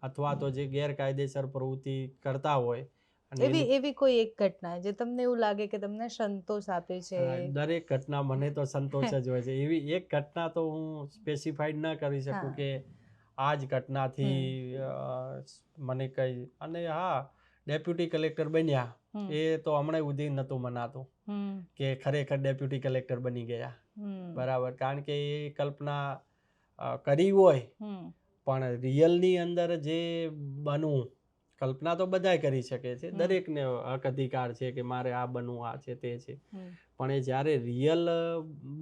અથવા તો જે ગેરકાયદેસર પ્રવૃત્તિ કરતા હોય, એવી કોઈ એક ઘટના જે તમને એવું લાગે કે તમને સંતોષ આપે છે? દરેક ઘટના મને તો સંતોષ જ હોય છે. એવી એક ઘટના તો હું સ્પેસિફાઈડ ના કરી શકું કે આ જ ઘટનાથી મને કઈ. અને હા, ડેપ્યુટી કલેક્ટર બન્યા એ તો હમણાં સુધી નહોતું મનાતું કે ખરેખર ડેપ્યુટી કલેક્ટર બની ગયા, બરાબર, કારણ કે એ કલ્પના કરી હોય, પણ રિયલની અંદર જે બનવું, કલ્પના તો બધાય કરી શકે છે, દરેકને હક અધિકાર છે કે મારે આ બનવું, આ છે તે છે, પણ એ જ્યારે રિયલ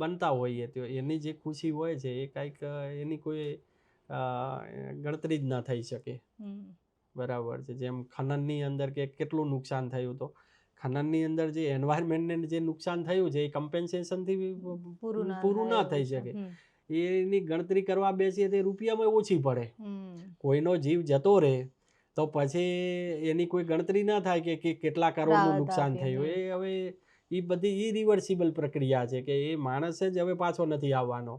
બનતા હોઈએ તો એની જે ખુશી હોય છે એ કાંઈક એની કોઈ ગણતરી જ ના થઈ શકે, બરાબર છે. જેમ ખનનની અંદર કે કેટલું નુકસાન થયું, તો ખનનની અંદર જે એન્વાયરમેન્ટને જે નુકસાન થયું છે એ કમ્પેન્સેશનથી પૂરું ના થઈ શકે. એની ગણતરી કરવા બેસીએ તો રૂપિયામાં ઓછી પડે. કોઈનો જીવ જતો રહે તો પછી એની કોઈ ગણતરી ના થાય કે કેટલા કરોડનું નુકસાન થયું. એ હવે એ બધી ઇરિવર્સિબલ પ્રક્રિયા છે કે એ માણસ જ હવે પાછો નથી આવવાનો.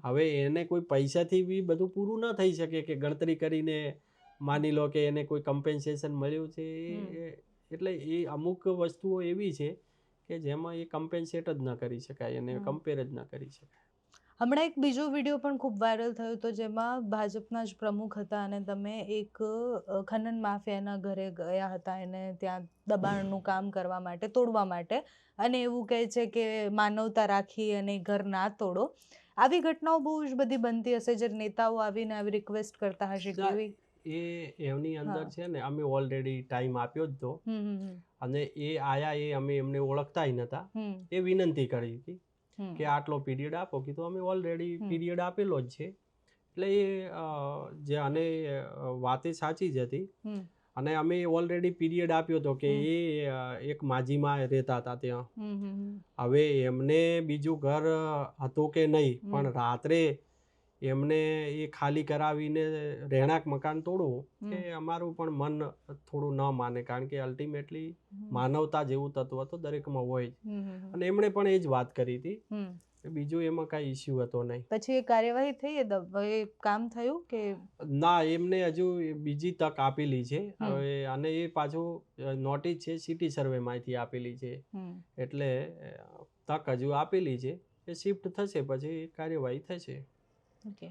હવે એને કોઈ પૈસાથી બી બધું પૂરું ના થઈ શકે કે ગણતરી કરીને માની લો કે એને કોઈ કમ્પેન્સેશન મળ્યું છે. એટલે એ અમુક વસ્તુઓ એવી છે કે જેમાં એ કમ્પેન્સેટ જ ન કરી શકાય, એને કમ્પેર જ ન કરી શકાય. હમણાં એક બીજો વિડીયો પણ ખૂબ વાયરલ થયો હતો જેમાં ભાજપના જ પ્રમુખ હતા અને તમે એક ખનન માફિયાના ઘરે ગયા હતા એને ત્યાં દબાણનું કામ કરવા માટે, તોડવા માટે, અને એવું કહે છે કે માનવતા રાખી અને ઘર ના તોડો. આવી ઘટનાઓ બહુ જ બધી બનતી હશે જે નેતાઓ આવીને આવી રિક્વેસ્ટ કરતા હશે કે એવી. એમની અંદર છે ને અમે ઓલરેડી ટાઈમ આપ્યો જ તો, હમ અને એ આયા એ અમે એમને ઓળખતા નતા. એ વિનંતી કરી હતી કે આટલો પીરિયડ આપો, કીધું અમે ઓલરેડી પીરિયડ આપેલો જ છે. એટલે એ જે અને વાતે સાચી જ હતી, અને અમે ઓલરેડી પીરિયડ આપ્યો હતો કે એ એક માજીમાં રહેતા હતા ત્યાં. હવે એમને બીજું ઘર હતું કે નહીં, પણ રાત્રે એમને એ ખાલી કરાવીને રહેણાંક મકાન તોડવું કે અમારું પણ મન થોડું ન માને, કારણ કે અલ્ટિમેટલી માનવતા જેવું તત્વ તો દરેકમાં હોય જ. અને એમણે પણ એ જ વાત કરી હતી, બીજું એમાં કાંઈ ઇસ્યુ હતો નહીં. પછી એ કાર્યવાહી થઈ, એ કામ થયું કે ના? એમને હજુ બીજી તક આપેલી છે હવે, અને એ પાછું નોટિસ છે સિટી સર્વેમાંથી આપેલી છે, એટલે તક હજુ આપેલી છે. એ શિફ્ટ થશે પછી કાર્યવાહી થશે. ઓકે.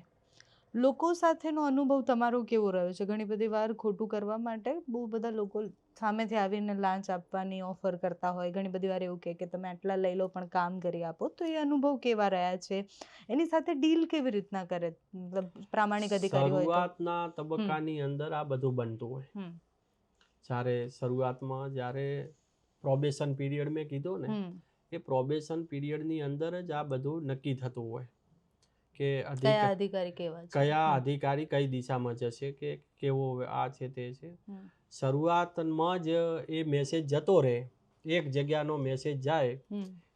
લોકો સાથેનો અનુભવ તમારો કેવો રહ્યો છે? ઘણી બધી વાર ખોટું કરવા માટે બહુ બધા લોકો સામેથી આવીને લાંચ આપવાની ઓફર કરતા હોય, ઘણી બધી વાર એવું કહે કે તમે આટલા લઈ લો પણ કામ કરી આપો. તો એ અનુભવ કેવા રહ્યા છે? એની સાથે ડીલ કેવી રીતના કરે, મતલબ પ્રામાણિક અધિકારી હોય તો? શરૂઆતના તબક્કાની અંદર આ બધું બનતું હોય. જ્યારે શરૂઆતમાં જ્યારે પ્રોબેશન પીરિયડ મેં કીધો ને, એ પ્રોબેશન પીરિયડની અંદર જ આ બધું નક્કી થતું હોય કે કયા અધિકારી કેવા છે, કયા અધિકારી કઈ દિશામાં જશે, કે કેવો આ છે તે છે. શરૂઆતમાં જ એ મેસેજ જતો રહે, એક જગ્યાનો મેસેજ જાય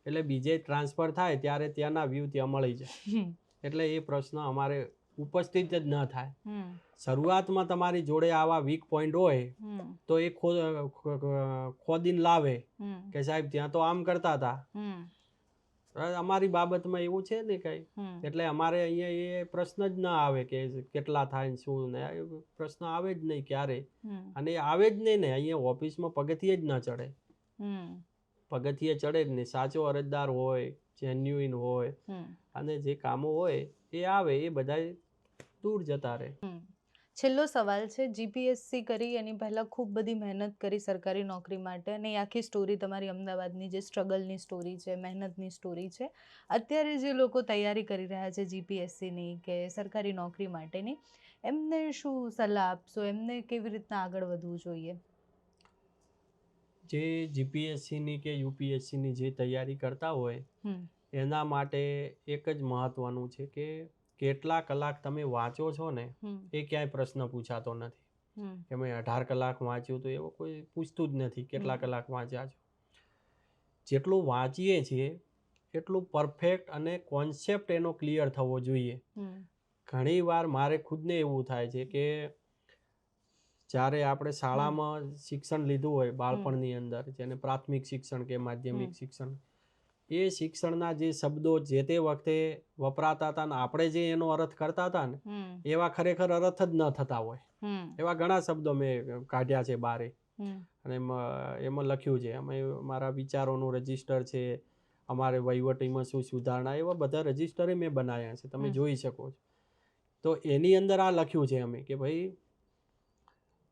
એટલે બીજે ટ્રાન્સફર થાય ત્યારે ત્યાંના વ્યૂ ત્યાં મળી જાય. એટલે એ પ્રશ્ન અમારે ઉપસ્થિત જ ન થાય. શરૂઆતમાં તમારી જોડે આવા વીક પોઈન્ટ હોય તો એ ખોદીને લાવે કે સાહેબ ત્યાં તો આમ કરતા હતા. અમારી બાબતમાં એવું છે ને કઈ, એટલે અમારે અહીંયા એ પ્રશ્ન જ ના આવે કે કેટલા થાય ને શું ને, પ્રશ્ન આવે જ નહીં ક્યારે. અને આવે જ નહીં ને, અહીંયા ઓફિસમાં પગથિયે જ ના ચડે. પગથિયે ચડે જ નહીં. સાચો અરજદાર હોય, જેન્યુઇન હોય, અને જે કામો હોય એ આવે, એ બધા દૂર જતા રહે. છેલ્લો સવાલ છે, જીપીએસસી કરી એની પહેલાં ખૂબ બધી મહેનત કરી સરકારી નોકરી માટે, અને એ આખી સ્ટોરી તમારી અમદાવાદની જે સ્ટ્રગલની સ્ટોરી છે, મહેનતની સ્ટોરી છે. અત્યારે જે લોકો તૈયારી કરી રહ્યા છે જીપીએસસીની કે સરકારી નોકરી માટેની, એમને શું સલાહ આપશો? એમને કેવી રીતના આગળ વધવું જોઈએ? જે જીપીએસસીની કે યુપીએસસીની જે તૈયારી કરતા હોય એના માટે એક જ મહત્વનું છે કે કેટલા કલાક તમે વાંચો છો ને, એ ક્યાંય પ્રશ્ન પૂછાતો નથી. કે મેં 18 કલાક વાંચ્યું, તો એવો કોઈ પૂછતું જ નથી કેટલા કલાક વાંચ્યા છો. જેટલું વાંચીએ છીએ એટલું પરફેક્ટ અને કોન્સેપ્ટ એનો ક્લિયર થવો જોઈએ. ઘણી વાર મારે ખુદને એવું થાય છે કે જ્યારે આપણે શાળામાં શિક્ષણ લીધું હોય બાળપણની અંદર, જેને પ્રાથમિક શિક્ષણ કે માધ્યમિક શિક્ષણ, એ શિક્ષણના જે શબ્દો જે તે વખતે વપરાતા હતા ને આપણે જે એનો અર્થ કરતા હતા ને, એવા ખરેખર અર્થ જ ન થતા હોય. એવા ઘણા શબ્દો મેં કાઢ્યા છે બારે, અને એમાં લખ્યું છે. અમે મારા વિચારોનું રજિસ્ટર છે, અમારે વહીવટીમાં શું સુધારણા, એવા બધા રજિસ્ટરે મેં બનાવ્યા છે, તમે જોઈ શકો છો. તો એની અંદર આ લખ્યું છે અમે કે ભાઈ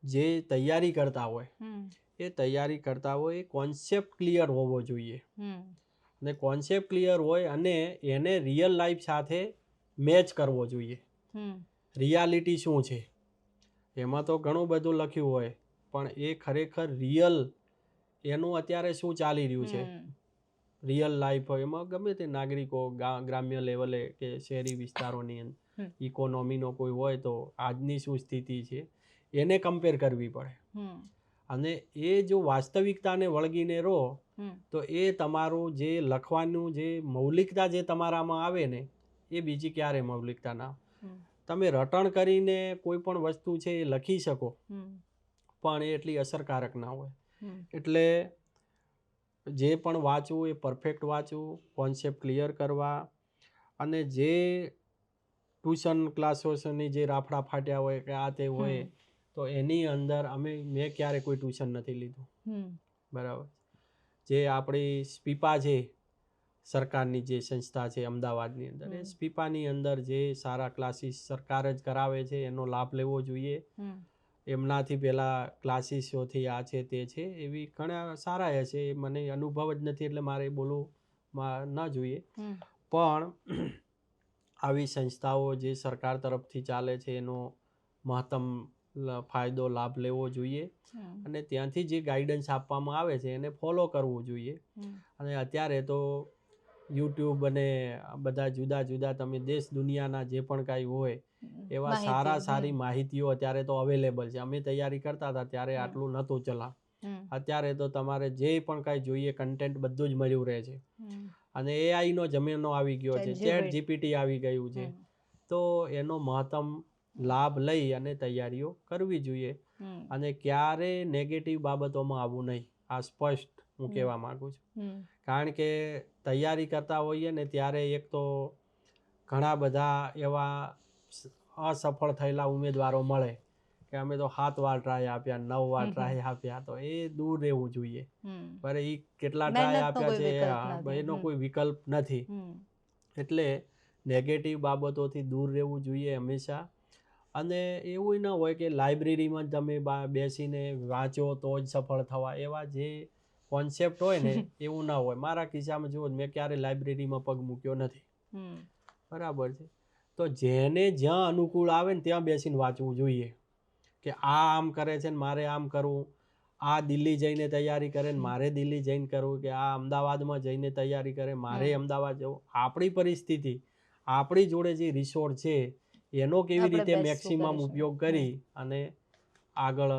જે તૈયારી કરતા હોય એ તૈયારી કરતા હોય એ કોન્સેપ્ટ ક્લિયર હોવો જોઈએ. અને કોન્સેપ્ટ ક્લિયર હોય અને એને રિયલ લાઈફ સાથે મેચ કરવો જોઈએ. રિયાલિટી શું છે એમાં તો ઘણું બધું લખ્યું હોય, પણ એ ખરેખર રિયલ એનું અત્યારે શું ચાલી રહ્યું છે, રિયલ લાઈફ હોય એમાં ગમે તે નાગરિકો ગ્રામ્ય લેવલે કે શહેરી વિસ્તારોની અંદર ઇકોનોમીનો કોઈ હોય તો આજની શું સ્થિતિ છે એને કમ્પેર કરવી પડે. અને એ જો વાસ્તવિકતાને વળગીને રહો તો એ તમારું જે લખવાનું જે મૌલિકતા જે તમારામાં આવે ને, એ બીજી ક્યારે મૌલિકતા ના. તમે રટણ કરીને કોઈ પણ વસ્તુ છે એ લખી શકો, પણ એ એટલી અસરકારક ના હોય. એટલે જે પણ વાંચવું એ પરફેક્ટ વાંચવું, કોન્સેપ્ટ ક્લિયર કરવા, અને જે ટ્યુશન ક્લાસોની જે રાફડા ફાટ્યા હોય કે આ તે હોય, તો એની અંદર મેં ક્યારે કોઈ ટ્યુશન નથી લીધું. બરાબર. જે આપણી સ્પીપા છે, સરકારની જે સંસ્થા છે અમદાવાદની અંદર, એ સ્પીપાની અંદર જે સારા ક્લાસીસ સરકાર જ કરાવે છે એનો લાભ લેવો જોઈએ. એમનાથી પહેલાં ક્લાસીસોથી આ છે તે છે એવી ઘણા સારા હશે, એ મને અનુભવ જ નથી એટલે મારે બોલવું ન જોઈએ. પણ આવી સંસ્થાઓ જે સરકાર તરફથી ચાલે છે એનો મહત્તમ ફાયદો લાભ લેવો જોઈએ અને ત્યાંથી જે ગાઈડન્સ આપવામાં આવે છે એને ફોલો કરવું જોઈએ. અને અત્યારે તો યુટ્યુબ અને બધા જુદા જુદા તમે દેશ દુનિયાના જે પણ કાંઈ હોય એવા સારી માહિતીઓ અત્યારે તો અવેલેબલ છે. અમે તૈયારી કરતા હતા ત્યારે આટલું નહોતું ચલા. અત્યારે તો તમારે જે પણ કાંઈ જોઈએ કન્ટેન્ટ બધું જ મળ્યું રહે છે. અને એઆઈનો જમાનો આવી ગયો છે, ચેટ જીપીટી આવી ગયું છે, તો એનો મહત્તમ લાભ લઈ અને તૈયારીઓ કરવી જોઈએ. અને ક્યારે નેગેટિવ બાબતોમાં આવવું નહીં, આ સ્પષ્ટ હું કહેવા માંગુ છું. કારણ કે તૈયારી કરતા હોઈએ ને ત્યારે એક તો ઘણા બધા એવા અસફળ થયેલા ઉમેદવારો મળે કે અમે તો 7 વાર ટ્રાય આપ્યા, 9 વાર ટ્રાય આપ્યા, તો એ દૂર રહેવું જોઈએ. પર એ કેટલા ટ્રાય આપ્યા છે એનો કોઈ વિકલ્પ નથી. એટલે નેગેટિવ બાબતોથી દૂર રહેવું જોઈએ હંમેશા. અને એવું ન હોય કે લાઇબ્રેરીમાં તમે બેસીને વાંચો તો જ સફળ થવા, એવા જે કોન્સેપ્ટ હોય ને એવું ના હોય. મારા કિસ્સામાં જુઓ, મેં ક્યારે લાઇબ્રેરીમાં પગ મૂક્યો નથી, બરાબર છે. તો જેને જ્યાં અનુકૂળ આવે ને ત્યાં બેસીને વાંચવું જોઈએ કે આ આમ કરે છે ને મારે આમ કરવું, આ દિલ્હી જઈને તૈયારી કરે ને મારે દિલ્હી જઈને કરવું, કે આ અમદાવાદમાં જઈને તૈયારી કરે મારે અમદાવાદ જવું. આપણી પરિસ્થિતિ, આપણી જોડે જે રિસોર્સ છે એનો કેવી રીતે મેક્સિમમ ઉપયોગ કરી અને આગળ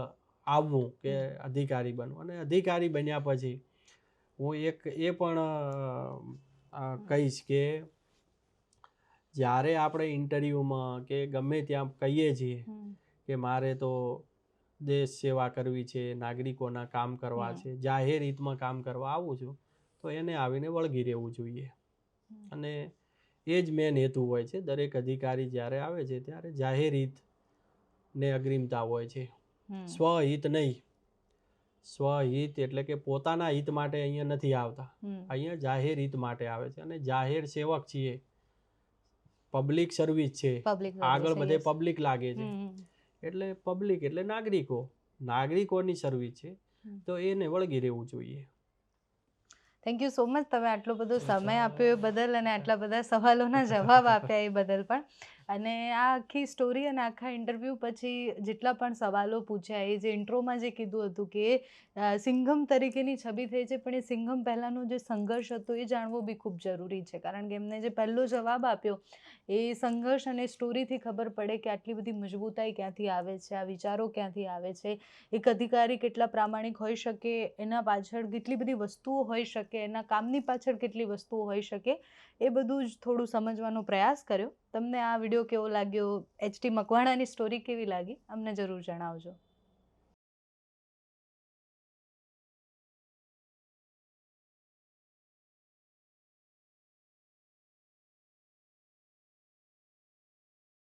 આવવું કે અધિકારી બનવું. અને અધિકારી બન્યા પછી હું એક એ પણ કહીશ કે જ્યારે આપણે ઇન્ટરવ્યૂમાં કે ગમે ત્યાં કહીએ છીએ કે મારે તો દેશ સેવા કરવી છે, નાગરિકોના કામ કરવા છે, જાહેર હિતમાં કામ કરવા આવું છું, તો એને આવીને વળગી રહેવું જોઈએ. અને એ જ મેન હેતુ હોય છે. દરેક અધિકારી જ્યારે આવે છે ત્યારે જાહેર હિતને અગ્રિમતા હોય છે, સ્વહિત નહીં. સ્વહિત એટલે કે પોતાના હિત માટે અહીંયા નથી આવતા, અહીંયા જાહેર હિત માટે આવે છે. અને જાહેર સેવક છીએ, પબ્લિક સર્વિસ છે, આગળ બધે પબ્લિક લાગે છે. એટલે પબ્લિક એટલે નાગરિકો, નાગરિકોની સર્વિસ છે, તો એને વળગી રહેવું જોઈએ. થેન્ક યુ સો મચ, તમે આટલો બધો સમય આપ્યો એ બદલ અને આટલા બધા સવાલોના જવાબ આપ્યા એ બદલ પણ. અને આ આખી સ્ટોરી અને આખા ઇન્ટરવ્યૂ પછી જેટલા પણ સવાલો પૂછ્યા, એ જે ઇન્ટ્રોમાં જે કીધું હતું કે સિંઘમ તરીકેની છબી થઈ છે, પણ એ સિંઘમ પહેલાંનો જે સંઘર્ષ હતો એ જાણવો બી ખૂબ જરૂરી છે. કારણ કે એમને જે પહેલો જવાબ આપ્યો એ સંઘર્ષ અને સ્ટોરીથી ખબર પડે કે આટલી બધી મજબૂતાઈ ક્યાંથી આવે છે, આ વિચારો ક્યાંથી આવે છે, એક અધિકારી કેટલા પ્રામાણિક હોઈ શકે, એના પાછળ કેટલી બધી વસ્તુઓ હોઈ શકે, એના કામની પાછળ કેટલી વસ્તુઓ હોઈ શકે, એ બધું જ થોડું સમજવાનો પ્રયાસ કર્યો. તમને આ વિડીયો કેવો લાગ્યો, એચટી મકવાણાની સ્ટોરી કેવી લાગી, અમને જરૂર જણાવજો.